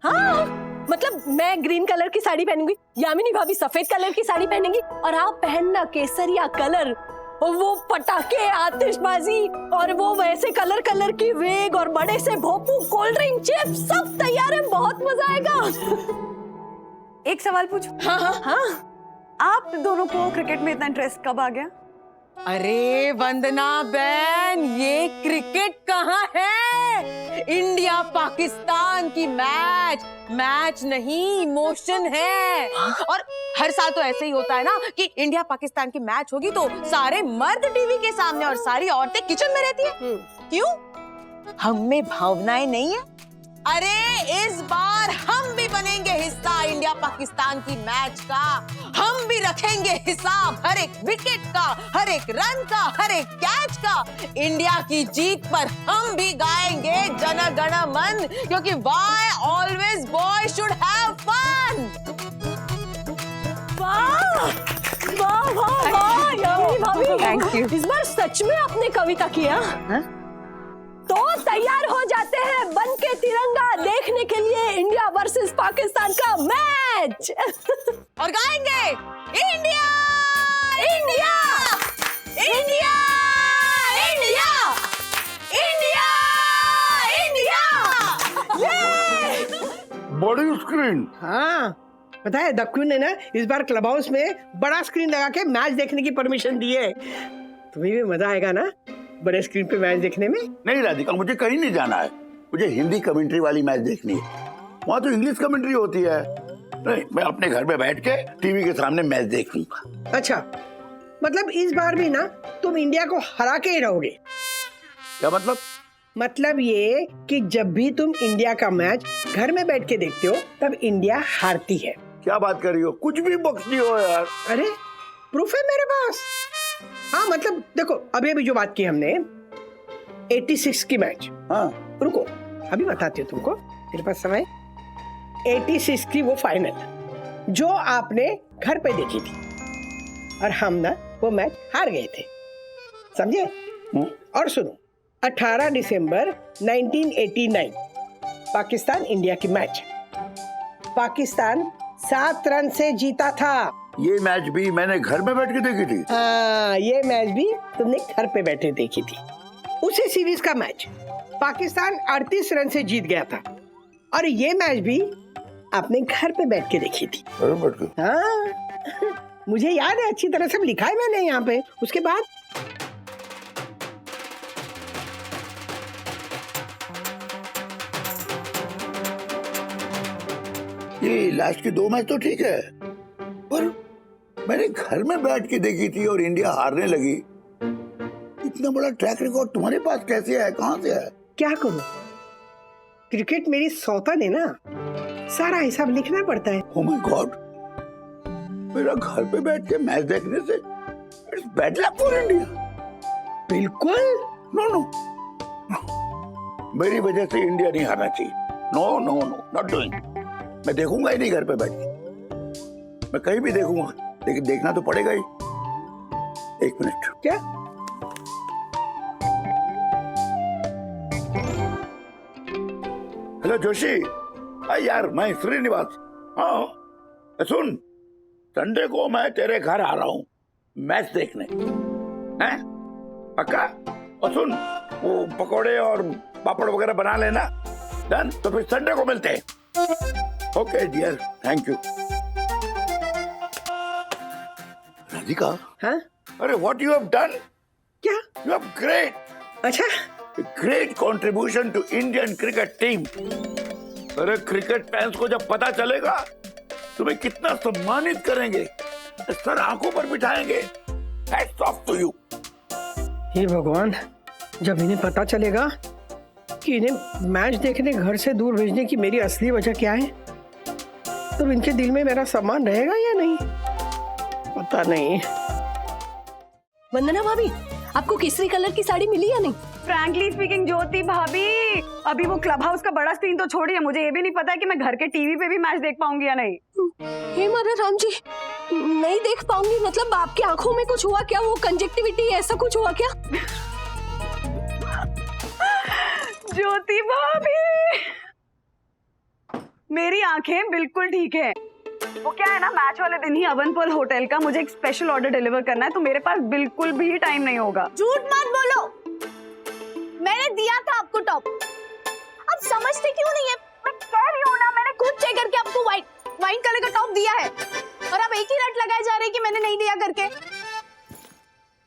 हाँ, मतलब मैं ग्रीन कलर की साड़ी पहनूंगी, यामिनी भाभी सफेद कलर की साड़ी पहनेंगी, और आप पहनना केसरिया कलर, वो पटाखे, आतिशबाजी, और वो वैसे कलर कलर की वेग और बड़े से भोपू, कोल्ड ड्रिंक, चिप्स सब तैयार है, बहुत मजा आएगा। एक सवाल पूछूं? हाँ हाँ हाँ। आप दोनों को क्रिकेट में इतना इंटरेस्ट कब आ गया? अरे वंदना बहन, ये क्रिकेट कहाँ है? इंडिया पाकिस्तान की मैच नहीं, इमोशन है। और हर साल तो ऐसे ही होता है ना कि इंडिया पाकिस्तान की मैच होगी तो सारे मर्द टीवी के सामने और सारी औरतें किचन में रहती है। क्यों? हम में भावनाएं नहीं है? अरे इस बार हम भी बनेंगे हिस्सा इंडिया पाकिस्तान की मैच का। हम भी रखेंगे हिसाब हर एक विकेट का, हर एक रन का, हर एक कैच का। इंडिया की जीत पर हम भी गाएंगे जन गण मन, क्योंकि why always boy should have fun. वाह वाह वाह वाह, यामिनी भाभी, थैंक यू। इस बार सच में आपने कविता किया? तो तैयार हो जाते हैं बनके तिरंगा देखने के लिए इंडिया वर्सेस पाकिस्तान का मैच। और गाएंगे India India India India India India. बड़ी स्क्रीन। हाँ, पता है दक्कू ने ना इस बार क्लब हाउस में बड़ा स्क्रीन लगा के मैच देखने की परमिशन दी है। तुम्हें भी मजा आएगा ना बड़े स्क्रीन पे मैच देखने में? नहीं राधिका, मुझे कहीं नहीं जाना है, मुझे हिंदी कमेंट्री वाली मैच देखनी है। वहाँ तो इंग्लिश कमेंट्री होती है। नहीं, मैं अपने घर में बैठ के टीवी के सामने मैच देख लूंगा। अच्छा, मतलब इस बार भी ना तुम इंडिया को हरा के ही रहोगे? क्या मतलब? मतलब ये कि जब भी तुम इंडिया का मैच घर में बैठ के देखते हो तब इंडिया हारती है। क्या बात कर रही हो? कुछ भी बकती हो यार। अरे प्रूफ है मेरे पास। हाँ, मतलब देखो, अभी अभी जो बात की हमने 86 की मैच। हाँ, रुको अभी बताती हूँ तुमको, मेरे पास समय। 86 की वो फाइनल जो आपने घर पे देखी थी, और हम ना वो मैच हार गए थे, समझे? और सुनो, 18 दिसंबर 1989 पाकिस्तान इंडिया की मैच, पाकिस्तान 7 रन से जीता था। ये मैच भी मैंने घर में बैठ के देखी थी। हाँ, ये मैच भी तुमने घर पे बैठे देखी थी। उसी सीरीज का मैच पाकिस्तान 38 रन से जीत गया था, और ये मैच भी आपने घर पे बैठ के देखी थी। हाँ, मुझे याद है अच्छी तरह, सब लिखा है मैंने यहाँ पे। उसके बाद ये लास्ट की 2 मैच तो ठीक है, पर मैंने घर में बैठ के देखी थी और इंडिया हारने लगी। इतना बड़ा ट्रैक रिकॉर्ड तुम्हारे पास कैसे है? कहाँ से है? क्या करूं, क्रिकेट मेरी सौतन है ना, सारा हिसाब लिखना पड़ता है। ओह माय गॉड, मेरा घर पे बैठ के मैच देखने से it's bad luck for India. बिल्कुल नो नो, मेरी वजह से इंडिया नहीं हारना चाहिए। No no no, not doing. मैं देखूंगा ही नहीं घर पे बैठ के, मैं कहीं भी देखूंगा, लेकिन देखना तो पड़ेगा ही। एक मिनट। क्या? हेलो जोशी। यार मैं श्रीनिवास। हाँ सुन, संडे को मैं तेरे घर आ रहा हूँ मैच देखने, हैं? पक्का? और सुन, वो पकोड़े और पापड़ वगैरह बना लेना। डन? तो फिर संडे को मिलते हैं। Okay dear, thank you. Radhika. हाँ? अरे व्हाट यू हैव डन? क्या? यू हैव ग्रेट, अच्छा, great contribution to Indian cricket team. अरे क्रिकेट फैंस को जब पता चलेगा तुम्हें कितना सम्मानित करेंगे, सर आंखों पर बिठाएंगे। Hats off to you. हे भगवान, जब इन्हें पता चलेगा कि इन्हें मैच देखने घर से दूर भेजने की मेरी असली वजह क्या है, तो इनके दिल में मेरा सम्मान रहेगा या नहीं, पता नहीं। वंदना भाभी, आपको केसरी कलर की साड़ी मिली या नहीं? फ्रैंकली स्पीकिंग ज्योति भाभी, अभी वो क्लब हाउस का बड़ा स्क्रीन तो छोड़िए, मुझे ये भी नहीं पता है कि मैं घर के टीवी पे भी मैच देख पाऊंगी या नहीं। हे मारा राम जी, नहीं देख पाऊंगी मतलब आपकी आंखों में कुछ हुआ क्या? वो कंजक्टिविटी ऐसा कुछ हुआ क्या? ज्योति भाभी, मेरी आंखें बिल्कुल ठीक है। वो क्या है ना, मैच वाले दिन ही अवनपुर होटल का मुझे एक स्पेशल ऑर्डर डिलीवर करना है, तो मेरे पास बिल्कुल भी टाइम नहीं होगा। झूठ मत बोलो, मैंने दिया था आपको टॉप। अब समझते क्यों नहीं है? मैं कह रही हूँ ना, मैंने खुद चेक करके आपको वाइन कलर का टॉप दिया है, और अब एक ही रट लगाए जा रहे हैं कि मैंने नहीं दिया करके।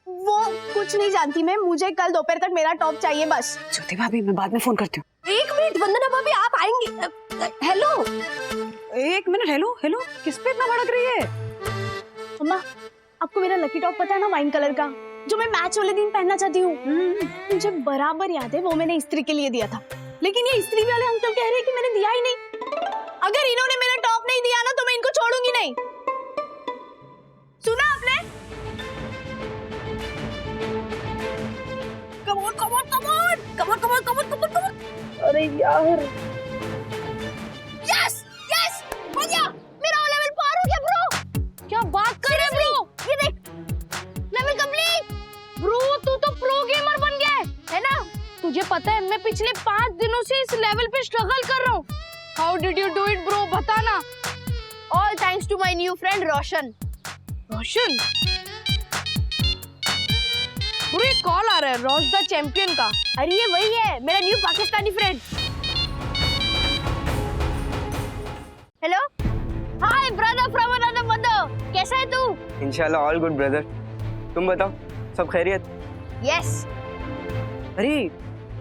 वो कुछ नहीं जानती मैं, मुझे कल दोपहर तक मेरा टॉप चाहिए बस। ज्योति भाभी, मैं बाद में फोन करती हूँ। एक मिनट वंदना भाभी, आप आएंगे? हेलो, एक मिनट। हेलो हेलो, किस पे इतना भड़क रही है? अम्मा, आपको मेरा लकी टॉप पता है ना, वाइन कलर का, जो मैं मैच वाले दिन पहनना चाहती हूँ। मुझे बराबर याद है, वो मैंने इस्त्री के लिए दिया था, लेकिन ये इस्त्री वाले अंकल कह रहे हैं कि मैंने दिया ही नहीं। अगर इन्होंने मेरा टॉप नहीं दिया ना, तो मैं इनको छोड़ूंगी नहीं। सुना आपने? Come on come on come on come on come on come on come on come on. अरे यार, यस यस, हो गया, मेरा लेवल पार हो गया ब्रो। क्या बात कर रहे ब्रो, ये देख, लेवल कंप्लीट। ब्रो तू तो प्रो गेमर बन गया है ना? तुझे पता है मैं पिछले 5 दिनों से इस लेवल पे स्ट्रगल कर रहा हूँ। How did you do it bro, बताना। All thanks to my new friend Roshan. Roshan? Bro ये कॉल आ रहा है रोश द चैंपियन का। अरे ये वही है, मेरा new Pakistani friend. Hello, hi brother from another mother, कैसा है तू? इंशाल्लाह ऑल गुड ब्रदर, तुम बताओ सब खैरियत? यस। अरे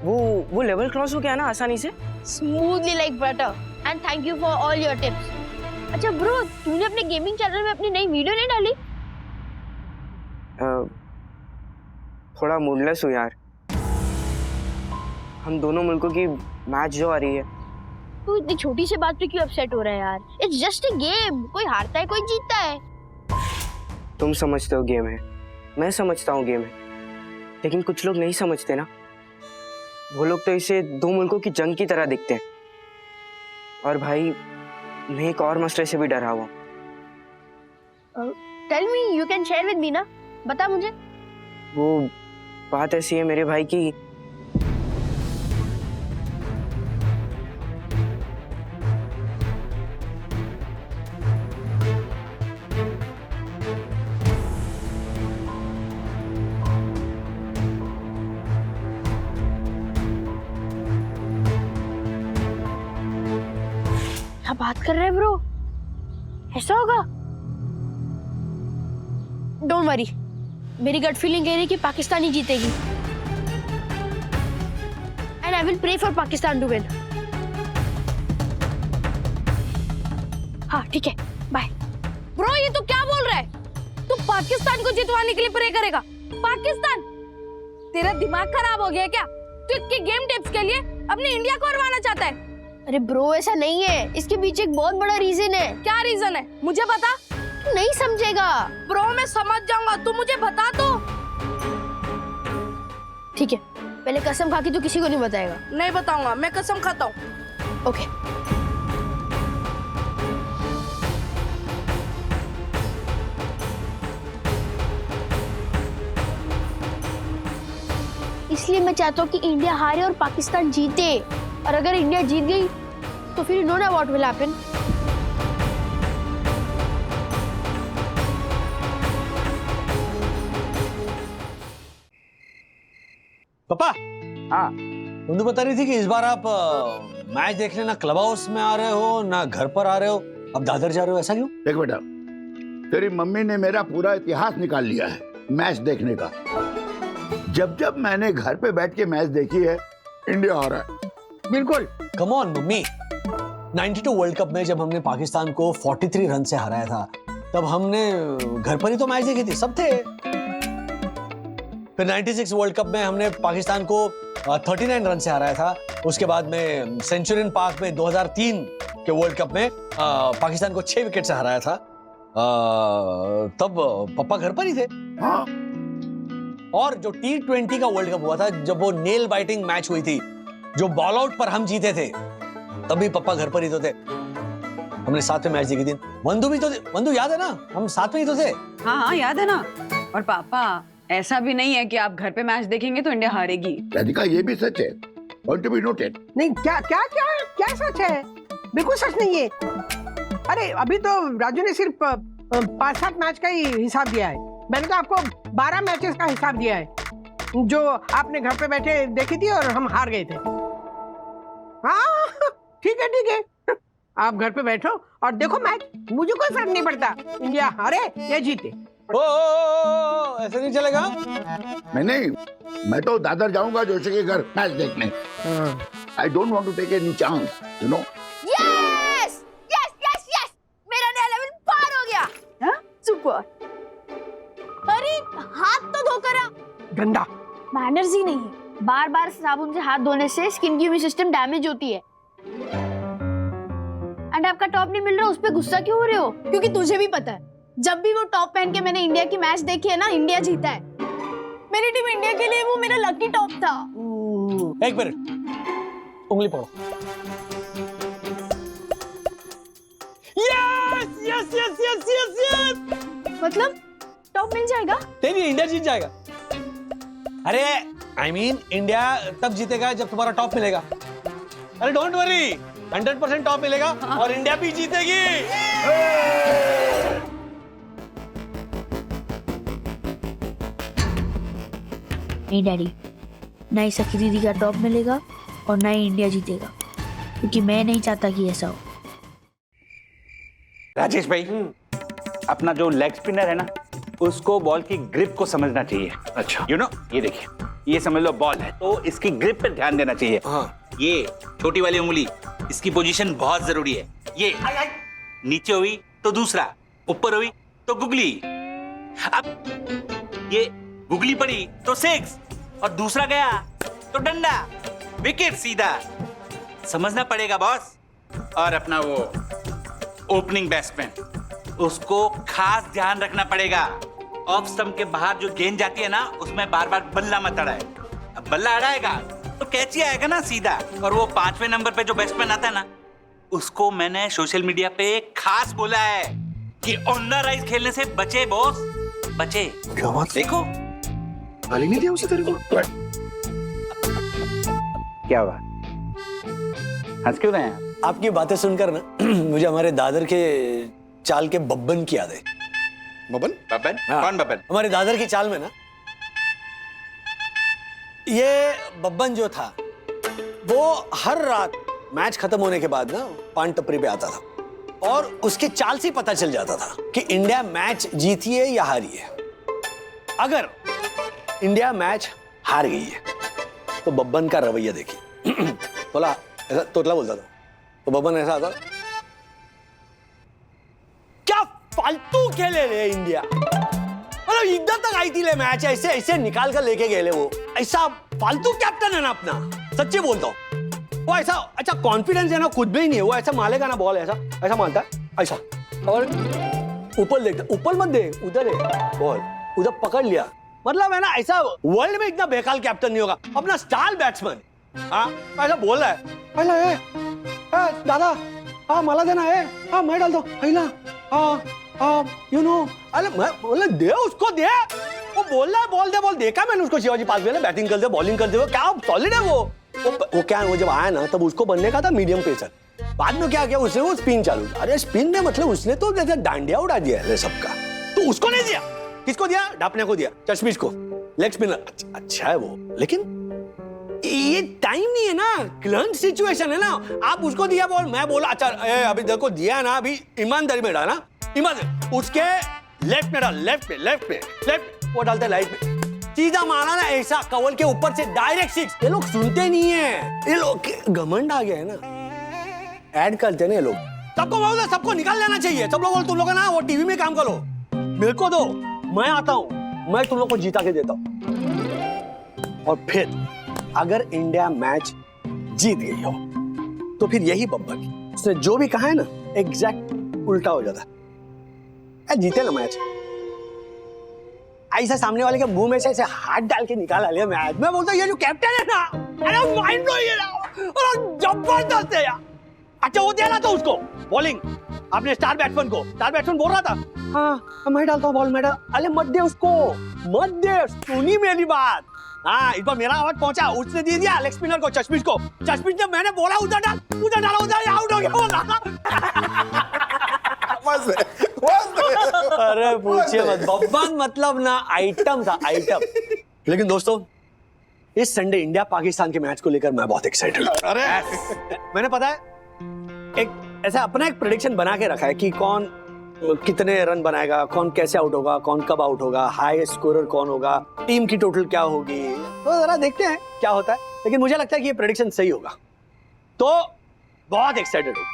वो लेवल क्रॉस हो गया ना आसानी से? Smoothly like butter, and thank you for all your tips. अच्छा ब्रो, तूने अपने गेमिंग चैनल में अपनी नई वीडियो नहीं डाली? थोड़ा मूडलेस हूँ यार। हम दोनों मुल्कों की मैच जो आ रही है। तू इतनी छोटी सी बात पे क्यों अपसेट हो रहा है यार? इट्स जस्ट अ गेम, कोई हारता है कोई जीतता है। तुम समझते हो गेम है, मैं समझता हूँ गेम है, लेकिन कुछ लोग नहीं समझते ना। वो लोग तो इसे 2 मुल्कों की जंग की तरह देखते हैं। और भाई मैं एक और मसले से भी डरा हुआ। Tell me, you can share with me ना, बता मुझे। वो बात ऐसी है मेरे भाई की, क्या बात कर रहे हैं ब्रो, ऐसा होगा? डोंट वरी, मेरी गट फीलिंग कह रही है कि पाकिस्तान ही जीतेगी, and I will pray for Pakistan to win. हाँ ठीक है, बाय। ब्रो ये तो क्या बोल रहा है? तू पाकिस्तान को जितवाने के लिए प्रे करेगा? पाकिस्तान? तेरा दिमाग खराब हो गया क्या? तू इतने गेम टिप्स के लिए अपनी इंडिया को हरवाना चाहता है? अरे ब्रो ऐसा नहीं है, इसके पीछे एक बहुत बड़ा रीजन है। क्या रीजन है मुझे बता। नहीं समझेगा। ब्रो मैं समझ जाऊंगा, तू मुझे बता तो। ठीक है, पहले कसम खा के तू किसी को नहीं बताएगा। नहीं बताऊंगा, मैं कसम खाता हूँ। ओके। इसलिए मैं चाहता हूँ कि इंडिया हारे और पाकिस्तान जीते, और अगर इंडिया जीत गई तो फिर यू नो ना व्हाट विल हैपन। पापा। हाँ। मुझे बता रही थी कि इस बार आप मैच देखने ना क्लब हाउस में आ रहे हो ना घर पर आ रहे हो, अब दादर जा रहे हो, ऐसा क्यों? देख बेटा, तेरी मम्मी ने मेरा पूरा इतिहास निकाल लिया है मैच देखने का। जब जब मैंने घर पे बैठ के मैच देखी है, इंडिया आ रहा है। बिल्कुल। Come on mummy, 92 world cup में जब हमने पाकिस्तान को 43 रन से हराया था, तब हमने घर पर ही तो मैच देखी थी, सब थे। फिर 96 वर्ल्ड कप में हमने पाकिस्तान को 39 रन से हराया था। उसके बाद में सेंचुरियन पार्क में 2003 के वर्ल्ड कप में पाकिस्तान को 6 विकेट से हराया था। तब पापा घर पर ही थे। हाँ। और जो T20 का वर्ल्ड कप हुआ था, जब वो नेल बाइटिंग मैच हुई थी, जो बॉल आउट पर हम जीते थे, तभी पापा घर पर ही तो थे। हमने साथ में मैच देखी थी। वंदु भी तो थे। वंदु याद है ना, हम साथ में ही तो थे। हाँ हाँ याद है ना। और पापा ऐसा भी नहीं है कि आप घर पे मैच देखेंगे तो इंडिया हारेगी। राधिका ये भी सच है। Want to be noted। नहीं, क्या क्या क्या क्या सच है? बिल्कुल सच नहीं है। अरे अभी तो राजू ने सिर्फ 5-7 मैच का ही हिसाब दिया है। मैंने तो आपको 12 मैचेस का हिसाब दिया है, जो आपने घर पे बैठे देखी थी और हम हार गए थे। हाँ ठीक है, आप घर पे बैठो और देखो मैच, मुझे कोई फर्क नहीं पड़ता इंडिया हारे या जीते। ऐसे नहीं चलेगा। नहीं, मैं तो दादर जाऊंगा जोशी के घर मैच देखने। I don't want to take any chance, you know। Yes yes yes yes, मेरा नया लेवल पार हो गया। हाँ? सुपर। अरे हाथ तो धोकर आ। गंदा मैनर्स ही नहीं है। बार बार साबुन से हाथ धोने से स्किन की इम्यून सिस्टम डैमेज होती है। एंड आपका टॉप नहीं मिल रहा, उस पे गुस्सा क्यों हो रहे हो? क्योंकि तुझे भी पता है, जब भी वो टॉप पहन के मैंने इंडिया की मैच देखी है ना, इंडिया जीता है। मेरी टीम इंडिया के लिए वो मेरा लकी टॉप था। एक मिनट, उंगली पकड़ो। Yes yes yes yes yes yes. मतलब टॉप मिल जाएगा? नहीं, इंडिया जीत जाएगा। अरे I mean, इंडिया तब जीतेगा जब तुम्हारा टॉप मिलेगा। अरे डोंट वरी, 100% टॉप मिलेगा और इंडिया भी जीतेगी। नहीं डैडी, ना ही सखी दीदी का टॉप मिलेगा और ना ही इंडिया जीतेगा, क्योंकि मैं नहीं चाहता कि ऐसा हो। राजेश भाई, अपना जो लेग स्पिनर है ना, उसको बॉल की ग्रिप को समझना चाहिए। अच्छा। यू नो, ये देखिए, ये समझ लो बॉल है, तो इसकी ग्रिप पे ध्यान देना चाहिए। हाँ। ये छोटी वाली उंगली, इसकी पोजीशन बहुत जरूरी है। ये नीचे हुई तो दूसरा, ऊपर हुई तो गुगली। अब ये गुगली पड़ी तो 6 और दूसरा गया तो डंडा, विकेट सीधा। समझना पड़ेगा बॉस। और अपना वो ओपनिंग बैट्समैन, उसको खास ध्यान रखना पड़ेगा। ऑफ स्टंप के बाहर जो गेंद जाती है ना, उसमें बार बार बल्ला मत अड़ाए। अब बल्ला अड़ाएगा तो कैची आएगा ना सीधा। और वो 5वें नंबर पे जो बैट्समैन आता है ना, उसको मैंने सोशल मीडिया पे खास बोला है कि ऑन द राइज खेलने से बचे बॉस, बचे। क्या बात? देखो, गाली नहीं दिया उसे तेरे को? क्या हुआ, हंस क्यों रहे हैं? आपकी बातें सुनकर ना मुझे हमारे दादर के चाल के बब्बन की याद है। बब्बन? बब्बन? हाँ। कौन बब्बन? हमारे दादर की चाल में ना, ये बब्बन जो था, वो हर रात मैच खत्म होने के बाद ना पान टपरी पे आता था और उसकी चाल से पता चल जाता था कि इंडिया मैच जीती है या हारी है। अगर इंडिया मैच हार गई है तो बब्बन का रवैया देखिए। बोला ऐसा, तोतला बोलता था, तो बब्बन ऐसा आता, क्या फालतू खेले रे इंडिया, मतलब इधर तक आई थी ले मैच, ऐसे ऐसे निकाल कर लेके गए वो। ऐसा फालतू कैप्टन है ना अपना, सच्ची बोलता हूं। वो ऐसा अच्छा कॉन्फिडेंस है ना, खुद में ही नहीं है वो, ऐसा मारेगा ना बॉल, ऐसा ऐसा मारता है ऐसा, और ऊपर देखता, ऊपर मत देख, उधर है बॉल, उधर पकड़ लिया, मतलब है ना ऐसा वर्ल्ड में इतना बेकार कैप्टन नहीं होगा, अपना स्टार बैट्समैन। हाँ ऐसा बोल रहा है, पहला है दादा, हाँ माला देना है, हाँ मैं डाल दो पहला, यू नो, अरे मैं बोला दे उसको दे, वो बोल रहा है बॉल दे, बॉल देखा मैंने उसको शिवाजी पार्क में बैटिंग करते बॉलिंग करते हुए, क्या सॉलिड है वो क्या है, वो जब आया ना तब उसको बनने का था मीडियम पेसर, बाद में क्या किया उसने, वो स्पिन चालू, अरे स्पिन में मतलब उसने तो जैसे डांडिया उड़ा दिया है सबका, तो उसको नहीं दिया, किसको दिया, ढापने को दिया, चश्मिश को, लेग स्पिनर, अच्छा है वो, लेकिन ये टाइम नहीं है ना, क्लंट सिचुएशन है ना, आप उसको दिया बॉल, मैं बोला अच्छा अभी देखो दिया ना, अभी ईमानदारी में डाला, ईमानदारी उसके लेफ्ट में डाल, लेफ्ट वो डालते लाइट में, सीधा मारा ना ऐसा कवल के ऊपर से डायरेक्ट सिक्स। ये लोग सुनते नहीं है, ये लोग घमंड आ गया है ना, ऐड करते हैं ना ये लोग, सबको बोलते सबको निकाल लेना चाहिए, सब लोग बोल तुम लोग ना वो टीवी में काम करो, मेरे को दो, मैं आता हूं, मैं तुम लोग को जीता के देता हूं, और फिर अगर इंडिया मैच जीत गई हो तो फिर यही बब्बर उसने जो भी कहा है ना एग्जैक्ट उल्टा हो जाता है, जीते ना मैच, ऐसा सामने वाले के मुंह में से ऐसे हाथ डाल के निकाला लिया मैच, मैं बोलता ये जो कैप्टन है ना, अरे माइंड ब्लोइंग है ना, और जबरदस्त है यार, अच्छा वो दिया ना तो उसको बॉलिंग, आपने स्टार बैट्समैन को, स्टार बैट्समैन बोल रहा था हाँ मैं डालता हूँ बॉल, मैं डाल, अरे मत दे उसको, मत दे, सुनी मेरी बात, हाँ इस बार मेरा आवाज पहुंचा, उसने दे दिया लेग स्पिनर को, चश्मिश को, चश्मिश ने मैंने बोला उधर डाला उधर आउट हो गया बोला। अरे पूछिए मत, बब्बन मतलब ना आइटम था आइटम। लेकिन दोस्तों इस संडे इंडिया पाकिस्तान के मैच को लेकर मैं बहुत एक्साइटेड हूँ। अरे मैंने पता है एक ऐसा अपना एक प्रेडिक्शन बना के रखा है कि कौन कितने रन बनाएगा, कौन कैसे आउट होगा, कौन कब आउट होगा, हाईएस्ट स्कोरर कौन होगा, टीम की टोटल क्या होगी, तो जरा देखते हैं क्या होता है, लेकिन मुझे लगता है कि ये प्रेडिक्शन सही होगा, तो बहुत एक्साइटेड हूँ।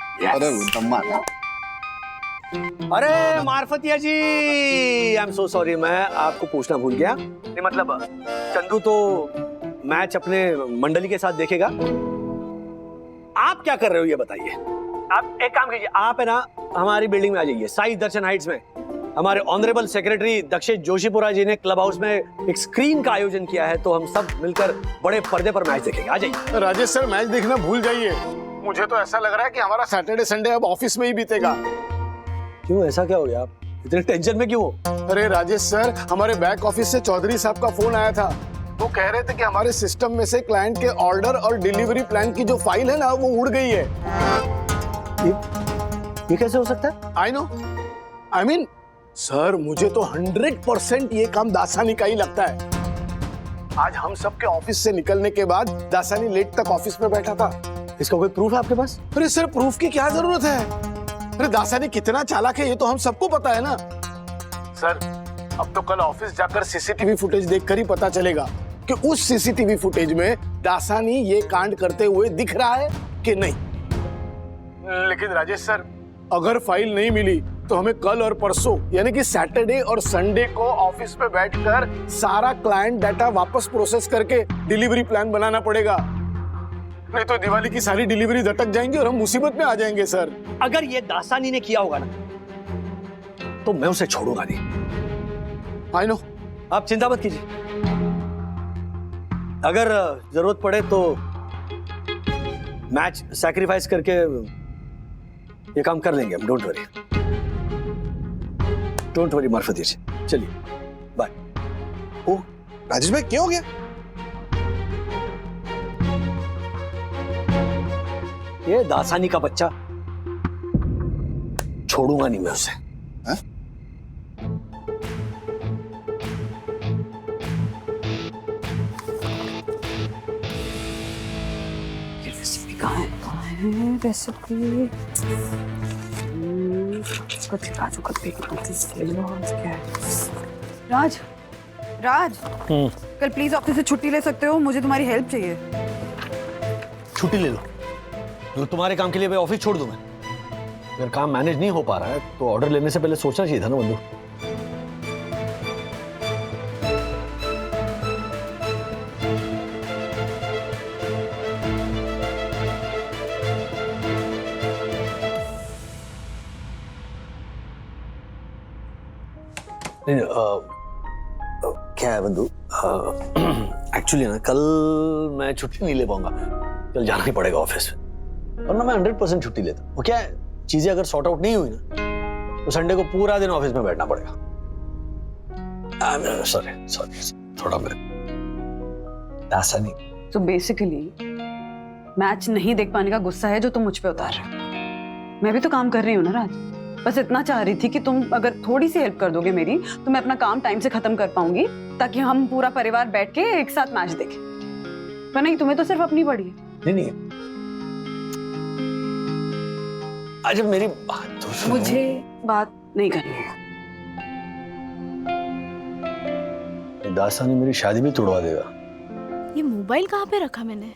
अरे मार्फतिया जी आई एम सो सॉरी, मैं आपको पूछना भूल गया, नहीं मतलब चंदू तो मैच अपने मंडली के साथ देखेगा, आप क्या कर रहे हो ये बताइए। आप एक काम कीजिए, आप है ना हमारी बिल्डिंग में आ जाइए, साई दर्शन हाइट्स में, हमारे ऑनरेबल सेक्रेटरी दक्षेश जोशीपुरा जी ने क्लब हाउस में एक स्क्रीन का आयोजन किया है, तो हम सब मिलकर बड़े पर्दे पर मैच देखेंगे, आ जाइए। राजेश सर मैच देखना भूल जाइए, मुझे तो ऐसा लग रहा है कि हमारा सैटरडे संडे अब ऑफिस में ही बीतेगा। क्यों ऐसा क्या हो गया, आप इतने टेंशन में क्यों हो? अरे राजेश सर हमारे बैक ऑफिस से चौधरी साहब का फोन आया था, वो कह रहे थे कि हमारे सिस्टम में से क्लाइंट के ऑर्डर और डिलीवरी प्लान की जो फाइल है ना वो उड़ गई है। ये कैसे हो सकता है? I know, I mean sir मुझे तो 100% ये काम दासानी का ही लगता है। आज हम सबके ऑफिस से निकलने के बाद दासानी लेट तक ऑफिस में बैठा था। इसका कोई प्रूफ है आपके पास? अरे सर प्रूफ की क्या जरूरत है, अरे दासानी कितना चालाक है ये तो हम सबको पता है ना। सर अब तो कल ऑफिस जाकर सीसीटीवी फुटेज देखकर ही पता चलेगा कि उस सीसीटीवी फुटेज में दासानी ये कांड करते हुए दिख रहा है कि नहीं। लेकिन राजेश सर अगर फाइल नहीं मिली तो हमें कल और परसों यानी कि सैटरडे और संडे को ऑफिस में बैठकर सारा क्लाइंट डाटा वापस प्रोसेस करके डिलीवरी प्लान बनाना पड़ेगा, नहीं तो दिवाली की सारी डिलीवरी झटक जाएंगी और हम मुसीबत में आ जाएंगे। सर अगर ये दासानी ने किया होगा ना तो मैं उसे छोड़ूंगा नहीं। आई नो, आप चिंता मत कीजिए, अगर जरूरत पड़े तो मैच सैक्रिफाइस करके ये काम कर लेंगे हम, डोंट वरी मार्फती जी, चलिए बाय। ओ राजेश भाई क्या हो गया? ये दासानी का बच्चा छोड़ूंगा नहीं मैं उसे। रेसिपी कहाँ है रेसिपी? काजू कतली राज राज कल प्लीज ऑफिस से छुट्टी ले सकते हो, मुझे तुम्हारी हेल्प चाहिए। छुट्टी ले लो, तो तुम्हारे काम के लिए ऑफिस छोड़ दूं मैं? अगर काम मैनेज नहीं हो पा रहा है तो ऑर्डर लेने से पहले सोचना चाहिए था ना बंधु। क्या है बंधु, एक्चुअली ना कल मैं छुट्टी नहीं ले पाऊंगा, कल जाना ही पड़ेगा ऑफिस में, वरना मैं 100% छुट्टी लेता। वो क्या है, चीजें अगर सॉर्ट आउट नहीं हुई ना तो संडे को पूरा दिन ऑफिस में बैठना पड़ेगा। सॉरी थोड़ा मैं ऐसा नहीं। तो बेसिकली मैच नहीं देख पाने का गुस्सा है जो तुम मुझ पे उतार रहे हो। मैं भी तो काम कर रही हूँ ना राज, बस इतना चाह रही थी कि तुम अगर थोड़ी सी हेल्प कर दोगे मेरी तो मैं अपना काम टाइम से खत्म कर पाऊंगी, ताकि हम पूरा परिवार बैठ के एक साथ मैच देखें। पर नहीं, तुम्हें तो सिर्फ अपनी पड़ी है। नहीं अच्छा मेरी बात तो सुनो। मुझे बात नहीं करनी है। दासानी मेरी शादी भी तोड़वा देगा। ये मोबाइल कहाँ पे रखा मैंने?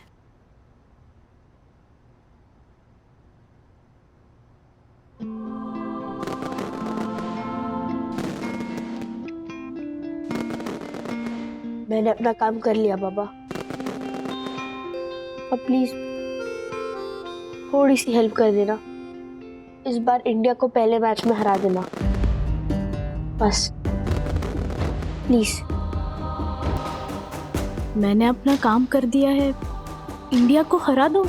मैंने अपना काम कर लिया बाबा, अब प्लीज थोड़ी सी हेल्प कर देना, इस बार इंडिया को पहले मैच में हरा देना बस, प्लीज। मैंने अपना काम कर दिया है, इंडिया को हरा दो?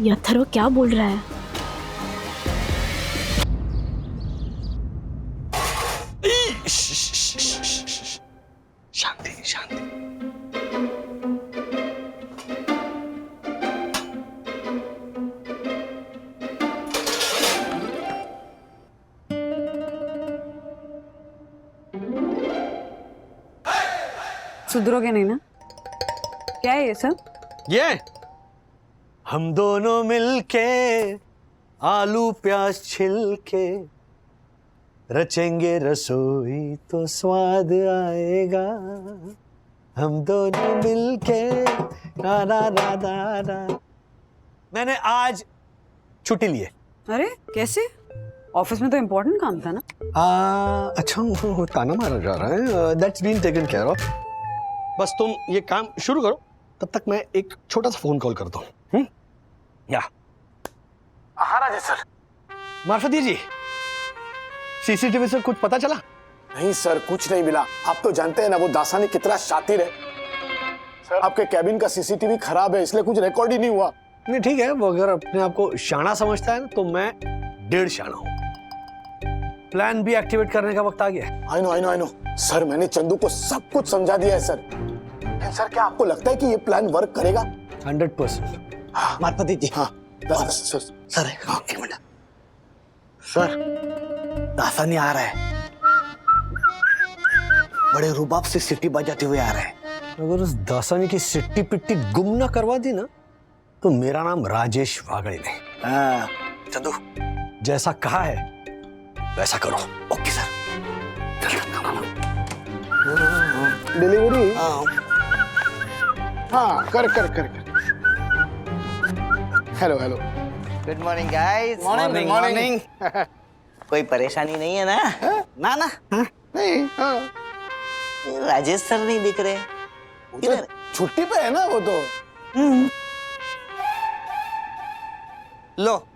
ये अथर्व क्या बोल रहा है? शांति शांति। सुधरोगे नहीं ना? क्या है ये सब? ये हम दोनों मिलके आलू प्याज छिलके रचेंगे रसोई तो स्वाद आएगा, हम दोनों मिलके रा रा रा रा रा। मैंने आज छुट्टी ली है। अरे कैसे? ऑफिस में तो इम्पोर्टेंट काम था ना? अच्छा ताना मारा जा रहा है। That's been taken care of. बस तुम ये काम शुरू करो, तब तक मैं एक छोटा सा फोन कॉल करता हूँ। या हाँ राजेश सर। मार्फती जी, सीसीटीवी से कुछ पता चला? नहीं सर, कुछ नहीं मिला। आप तो जानते हैं ना वो दासानी कितना शातिर है। सर आपके कैबिन का सीसीटीवी खराब है, इसलिए कुछ रिकॉर्ड ही नहीं हुआ। नहीं ठीक है, वो अगर अपने आप को शाना समझता है तो मैं 1.5 शाना हूँ। प्लान भी एक्टिवेट करने का वक्त आ गया है। आई नो सर, मैंने चंदू को सब कुछ समझा दिया है सर। लेकिन सर क्या आपको लगता है कि ये प्लान वर्क करेगा? 100%। मारपति जी। हाँ सर एक मिनट सर, दासानी आ रहा है, बड़े रुबाब से सिटी बजाते हुए आ रहा है। अगर उस दासानी की सिट्टी पिट्टी गुम ना करवा दी ना तो मेरा नाम राजेश वागड़े नहीं। चंदू जैसा कहा है वैसा करो। Okay sir. डिलीवरी हाँ कर। Hello good morning guys. Morning. कोई परेशानी नहीं है ना? ना नहीं। हाँ राजेश सर नहीं दिख रहे। तो छुट्टी पे है ना वो तो। लो,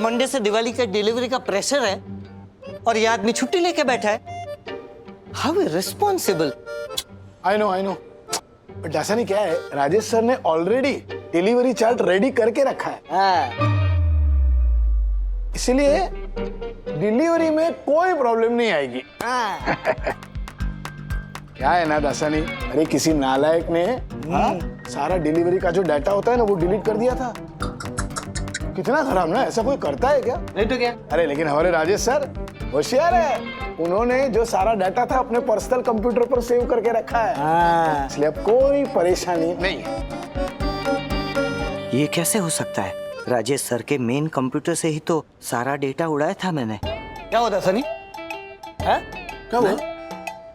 मंडे से दिवाली का डिलीवरी का प्रेशर है और ये आदमी छुट्टी लेके बैठा है। How responsible. I know but ऐसा नहीं, क्या है राजेश सर ने ऑलरेडी डिलीवरी चार्ट रेडी करके रखा है। इसलिए डिलीवरी में कोई प्रॉब्लम नहीं आएगी। क्या है ना दासानी, अरे किसी नालायक ने सारा डिलीवरी का जो डाटा होता है ना वो डिलीट कर दिया था। कितना खराब ना, ऐसा कोई करता है क्या? नहीं तो क्या। अरे लेकिन हमारे राजेश सर होशियार है, उन्होंने जो सारा डाटा था अपने पर्सनल कंप्यूटर पर सेव करके रखा है। इसलिए अब कोई परेशानी नहीं है। ये कैसे हो सकता है? राजेश सर के मेन कंप्यूटर से ही तो सारा डेटा उड़ाया था मैंने। क्या होता सनी? क्या हुआ?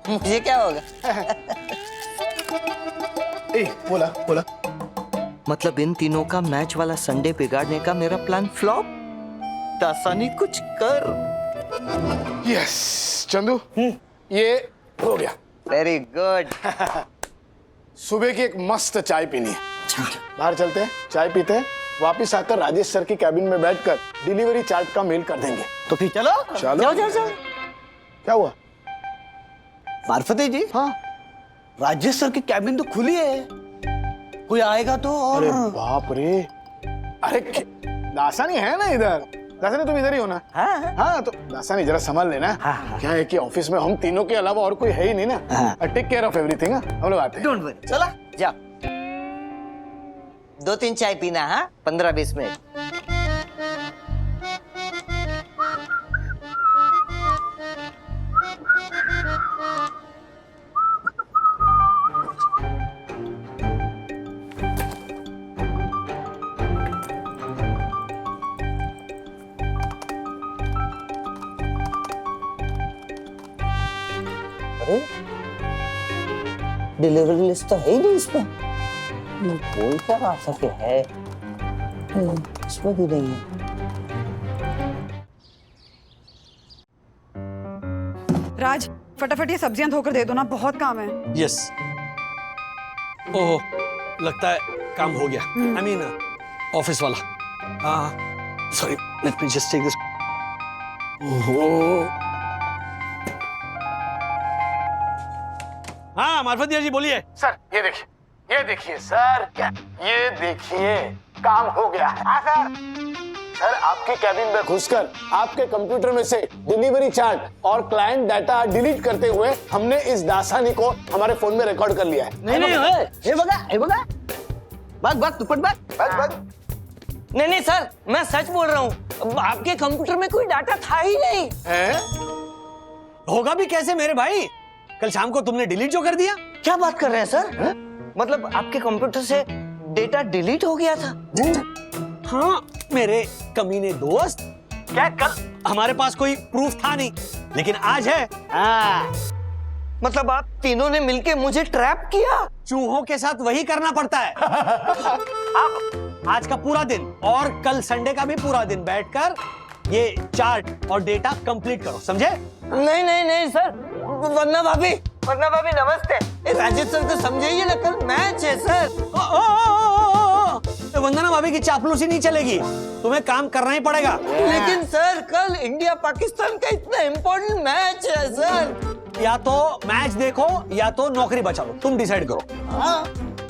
मुझे क्या होगा? बोला। मतलब इन तीनों का मैच वाला संडे बिगाड़ने का मेरा प्लान फ्लॉप। दासानी कुछ कर। यस चंदू, ये हो गया। Very good. सुबह की एक मस्त चाय पीनी है। बाहर चलते हैं, चाय पीते हैं, वापिस आकर राजेश सर की कैबिन में बैठकर डिलीवरी चार्ट का मेल कर देंगे। तो फिर चलो। क्या हुआ? मार्फते जी, हाँ, राजेश सर की कैबिन तो खुली है, कोई आएगा तो। और अरे बाप रे, अरे दासानी है ना इधर? दासानी तुम इधर ही हो ना? हाँ, तो दासानी जरा संभाल लेना। क्या है कि ऑफिस में हम तीनों के अलावा और कोई है ही नहीं ना। Take care of everything. हम लोग आते हैं। डोंट वरी, चला जाओ। 2-3 चाय पीना। हाँ, 15-20 मिनट। अरे डिलीवरी लिस्ट तो है ही नहीं इसमें। कोई क्या आ सके है इसमें भी नहीं है। राज, फटाफट ये सब्जियां धोकर दे दो ना, बहुत काम है। यस। ओहो, लगता है काम हो गया। आई मीन ऑफिस वाला। हाँ, sorry, let me just take this. ओहो, हाँ मार्फतिया जी बोलिए। सर ये देखिए सर, क्या ये देखिए, काम हो गया है। हाँ सर। सर, आपकी कैबिन में घुसकर आपके कंप्यूटर में से डिलीवरी चार्ट और क्लाइंट डाटा डिलीट करते हुए हमने इस दासानी को हमारे फोन में रिकॉर्ड कर लिया है। नहीं, नहीं सर, मैं सच बोल रहा हूँ। आपके कंप्यूटर में कोई डाटा था ही नहीं। होगा भी कैसे मेरे भाई? कल शाम को तुमने डिलीट जो कर दिया। क्या बात कर रहे हैं सर? मतलब आपके कंप्यूटर से डेटा डिलीट हो गया था? हाँ मेरे कमीने दोस्त, क्या कल हमारे पास कोई प्रूफ था नहीं, लेकिन आज है। मतलब आप तीनों ने मिलके मुझे ट्रैप किया? चूहों के साथ वही करना पड़ता है। अब आज का पूरा दिन और कल संडे का भी पूरा दिन बैठकर ये चार्ट और डेटा कंप्लीट करो, समझे? नहीं सर। वंदना भाभी नमस्ते। राजेश सर को समझाइए ना, कल मैच है सर। वंदना भाभी की चापलूसी नहीं चलेगी, तुम्हें काम करना ही पड़ेगा। लेकिन सर, कल इंडिया पाकिस्तान का इतना इम्पोर्टेंट मैच है सर। या तो मैच देखो या तो नौकरी बचा लो, तुम डिसाइड करो।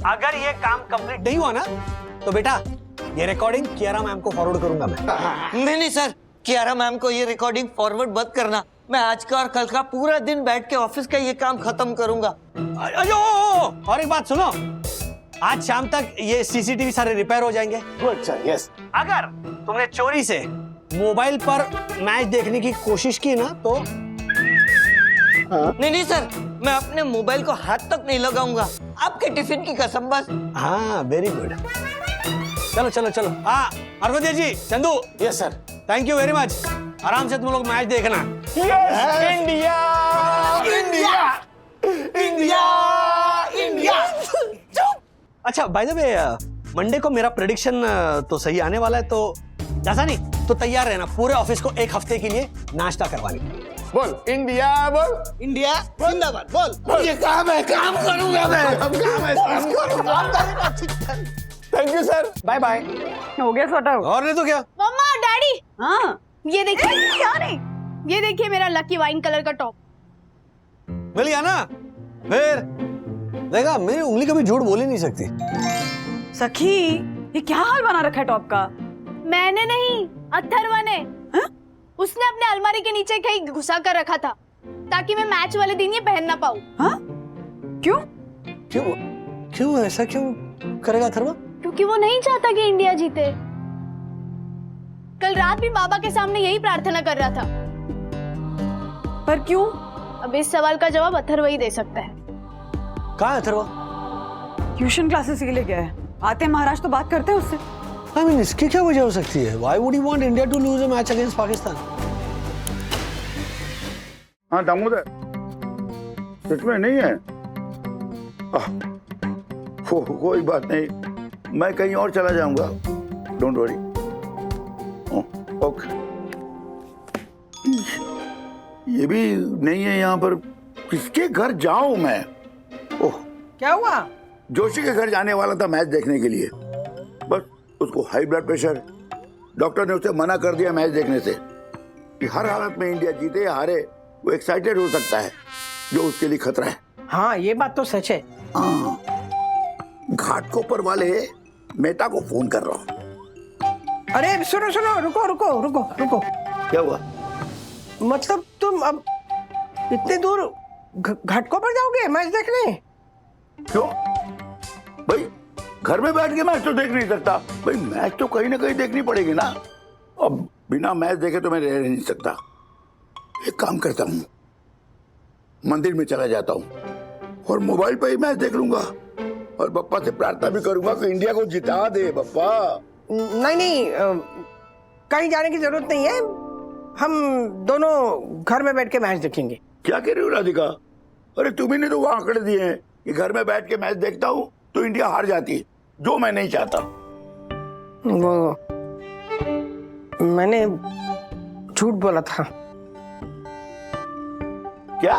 अगर ये काम कंप्लीट नहीं हुआ ना तो बेटा ये रिकॉर्डिंग कियारा मैम को फॉरवर्ड करूंगा मैं। नहीं सर, कियारा मैम को ये रिकॉर्डिंग फॉरवर्ड मत करना। मैं आज का और कल का पूरा दिन बैठ के ऑफिस का ये काम खत्म करूंगा। और एक बात सुनो, आज शाम तक ये सीसीटीवी सारे रिपेयर हो जाएंगे। Good sir, yes. अगर तुमने चोरी से मोबाइल पर मैच देखने की कोशिश की ना तो नहीं सर, मैं अपने मोबाइल को हाथ तक नहीं लगाऊंगा, आपके टिफिन की कसम बस। हाँ वेरी गुड। चलो। हाँ Marfatia ji, Chandu. Yes sir. Thank you very much. आराम से तुम लोग मैच देखना। इंडिया अच्छा बाय द वे, मंडे को मेरा प्रेडिक्शन तो सही आने वाला है, तो जैसा नहीं तो तैयार रहना पूरे ऑफिस को एक हफ्ते के लिए नाश्ता करवाने। बोल इंडिया, बोल इंडिया जिंदाबाद, बोल। ये काम है, काम करूंगा मैं। Thank you sir, bye bye. हो गया सॉर्ट आउट? और नहीं तो क्या। मम्मा, डैडी, हाँ ये देखिए। क्या नहीं, ये देखिए मेरा लकी वाइन कलर का टॉप। मिल गया ना? फिर देखा, मेरी उंगली कभी झूठ बोल ही नहीं सकती। सखी, ये क्या हाल बना रखा है टॉप का? मैंने नहीं, अथर्वा ने। उसने अपने अलमारी के नीचे कहीं घुसा कर रखा था ताकि मैं मैच वाले दिन ये पहन ना पाऊं। हाँ? क्यों ऐसा क्यों करेगा अथर्वा? क्योंकि वो नहीं चाहता कि इंडिया जीते। कल रात भी बाबा के सामने यही प्रार्थना कर रहा था। पर क्यों? अब इस सवाल का जवाब अथर्वा ही दे सकता है। कहाँ है अथर्वा? ट्यूशन क्लासेस के लिए गया है। आते हैं महाराज तो बात करते हैं उससे। I mean, इसकी क्या वजह हो सकती है? Why would you want India to lose a match against Pakistan? हाँ दामोदर, सच में नहीं है? कोई बात नहीं, मैं कहीं और चला जाऊंगा। Don't worry. ओके। ये भी नहीं है यहाँ पर। किसके घर जाऊं मैं? ओह, क्या हुआ? जोशी के घर जाने वाला था मैच देखने के लिए, बस उसको हाई ब्लड प्रेशर। डॉक्टर ने उसे मना कर दिया मैच देखने से कि हर हालत में इंडिया जीते या हारे वो एक्साइटेड हो सकता है, जो उसके लिए खतरा है। हाँ ये बात तो सच है। घाटकोपर वाले मेहता को फोन कर रहा हूँ। अरे सुनो सुनो, रुको रुको रुको रुको। क्या हुआ? मतलब तुम अब इतने दूर घाटकोपर जाओगे मैच देखने? क्यों भाई, घर में बैठ के मैच तो देख नहीं सकता भाई, मैच तो कहीं ना कहीं देखनी पड़ेगी ना। अब बिना मैच देखे तो मैं रह नहीं सकता। एक काम करता हूँ, मंदिर में चला जाता हूँ और मोबाइल पर ही मैच देख लूंगा और बप्पा से प्रार्थना भी करूंगा कि इंडिया को जिता दे बप्पा। नहीं नहीं, कहीं जाने की जरूरत नहीं है, हम दोनों घर में बैठ के मैच देखेंगे। क्या कह रही हो राधिका? अरे तुम्ही ने तो वो आंकड़े दिए हैं कि घर में बैठ के मैच देखता हूँ तो इंडिया हार जाती है, जो मैं नहीं चाहता। वो मैंने झूठ बोला था। क्या?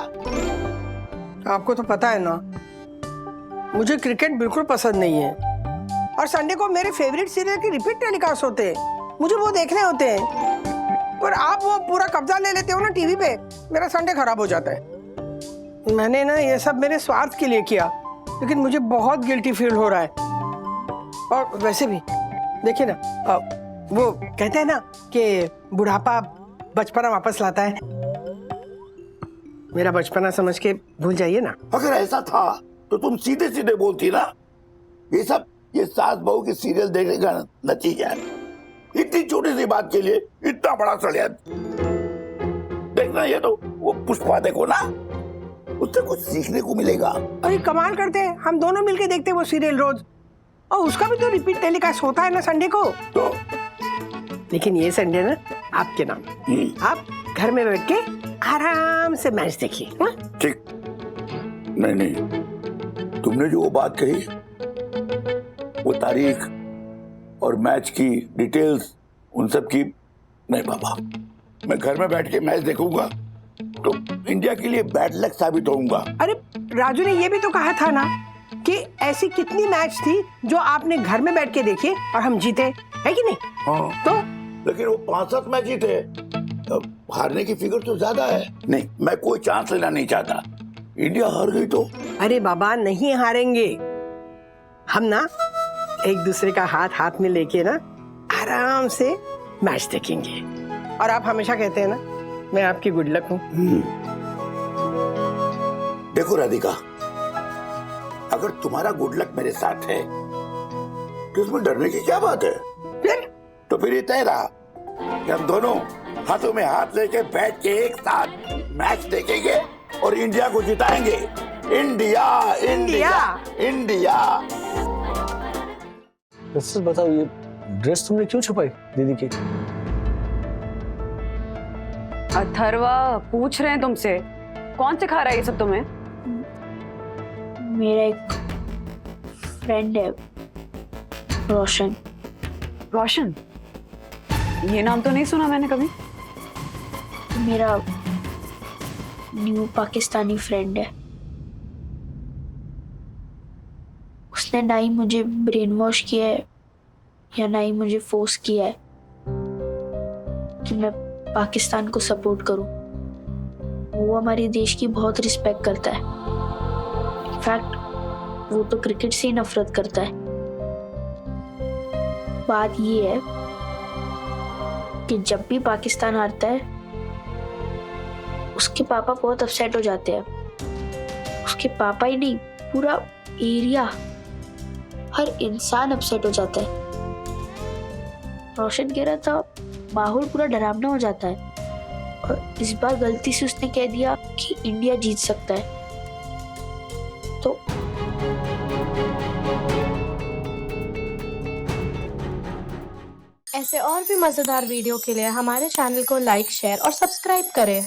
आपको तो पता है ना, मुझे क्रिकेट बिल्कुल पसंद नहीं है और संडे को मेरे फेवरेट सीरियल की रिपीट टेलीकास्ट होते हैं, मुझे वो देखने होते हैं। पर आप वो पूरा कब्जा ले लेते हो ना टीवी पे, मेरा संडे खराब हो जाता है। मैंने ना ये सब मेरे स्वार्थ के लिए किया, लेकिन मुझे बहुत गिल्टी फील हो रहा है। और वैसे भी देखिए ना, वो कहते हैं ना कि बुढ़ापा बचपना वापस लाता है। मेरा बचपना समझ के भूल जाइए ना। अगर ऐसा था तो तुम सीधे सीधे बोलती ना। ये सब ये सास बहू की सीरियल देखने का नतीजा है। इतनी छोटी सी बात के लिए इतना बड़ा षड्यंत्र। देखना, ये तो वो पुष्पा देखो ना, उससे कुछ सीखने को मिलेगा। अरे कमाल करते हैं, हम दोनों मिलके देखते हैं वो सीरियल रोज, और उसका भी तो रिपीट टेलीकास्ट होता है ना संडे को। तो लेकिन ये संडे ना आपके नाम, आप घर में बैठ के आराम से मैच देखिए। ठीक। नहीं नहीं, तुमने जो वो बात कही, वो तारीख और मैच की डिटेल्स, उन सब की नहीं बाबा। मैं घर में बैठ के मैच देखूंगा तो इंडिया के लिए बैड लक साबित होऊंगा। अरे राजू ने ये भी तो कहा था ना कि ऐसी कितनी मैच थी जो आपने घर में बैठ के देखी और हम जीते, है कि नहीं? हाँ। तो लेकिन वो 5-7 मैच जीते, हारने की फिगर तो ज्यादा है। नहीं, मैं कोई चांस लेना नहीं चाहता। इंडिया हार गई तो? अरे बाबा नहीं हारेंगे, हम ना एक दूसरे का हाथ हाथ में लेके ना आराम से मैच देखेंगे। और आप हमेशा कहते हैं ना, मैं आपकी गुड लक हूँ। देखो राधिका, अगर तुम्हारा गुड लक मेरे साथ है तो इसमें डरने की क्या बात है? तो फिर ये तय रहा कि हम दोनों हाथों में हाथ लेके बैठ के एक साथ मैच देखेंगे और इंडिया को जिताएंगे। India India India. सच बताओ, ये ड्रेस तुमने क्यों छुपाई दीदी की? अथर्वा पूछ रहे हैं तुमसे, कौन सिखा रहा है ये सब तुम्हें? मेरा एक फ्रेंड है, रोशन। रोशन? ये नाम तो नहीं सुना मैंने कभी। मेरा न्यू पाकिस्तानी फ्रेंड है। उसने ना ही मुझे ब्रेन वॉश किया है या ना ही मुझे फोर्स किया है कि मैं पाकिस्तान को सपोर्ट करूं। वो हमारे देश की बहुत रिस्पेक्ट करता है। इनफैक्ट वो तो क्रिकेट से ही नफरत करता है। बात ये है कि जब भी पाकिस्तान हारता है उसके पापा बहुत अपसेट हो जाते हैं। उसके पापा ही नहीं, पूरा एरिया, हर इंसान अपसेट हो जाता है। रोशन कह रहा था माहौल पूरा डरावना हो जाता है और इस बार गलती से उसने कह दिया कि इंडिया जीत सकता है। तो ऐसे और भी मजेदार वीडियो के लिए हमारे चैनल को लाइक, शेयर और सब्सक्राइब करें।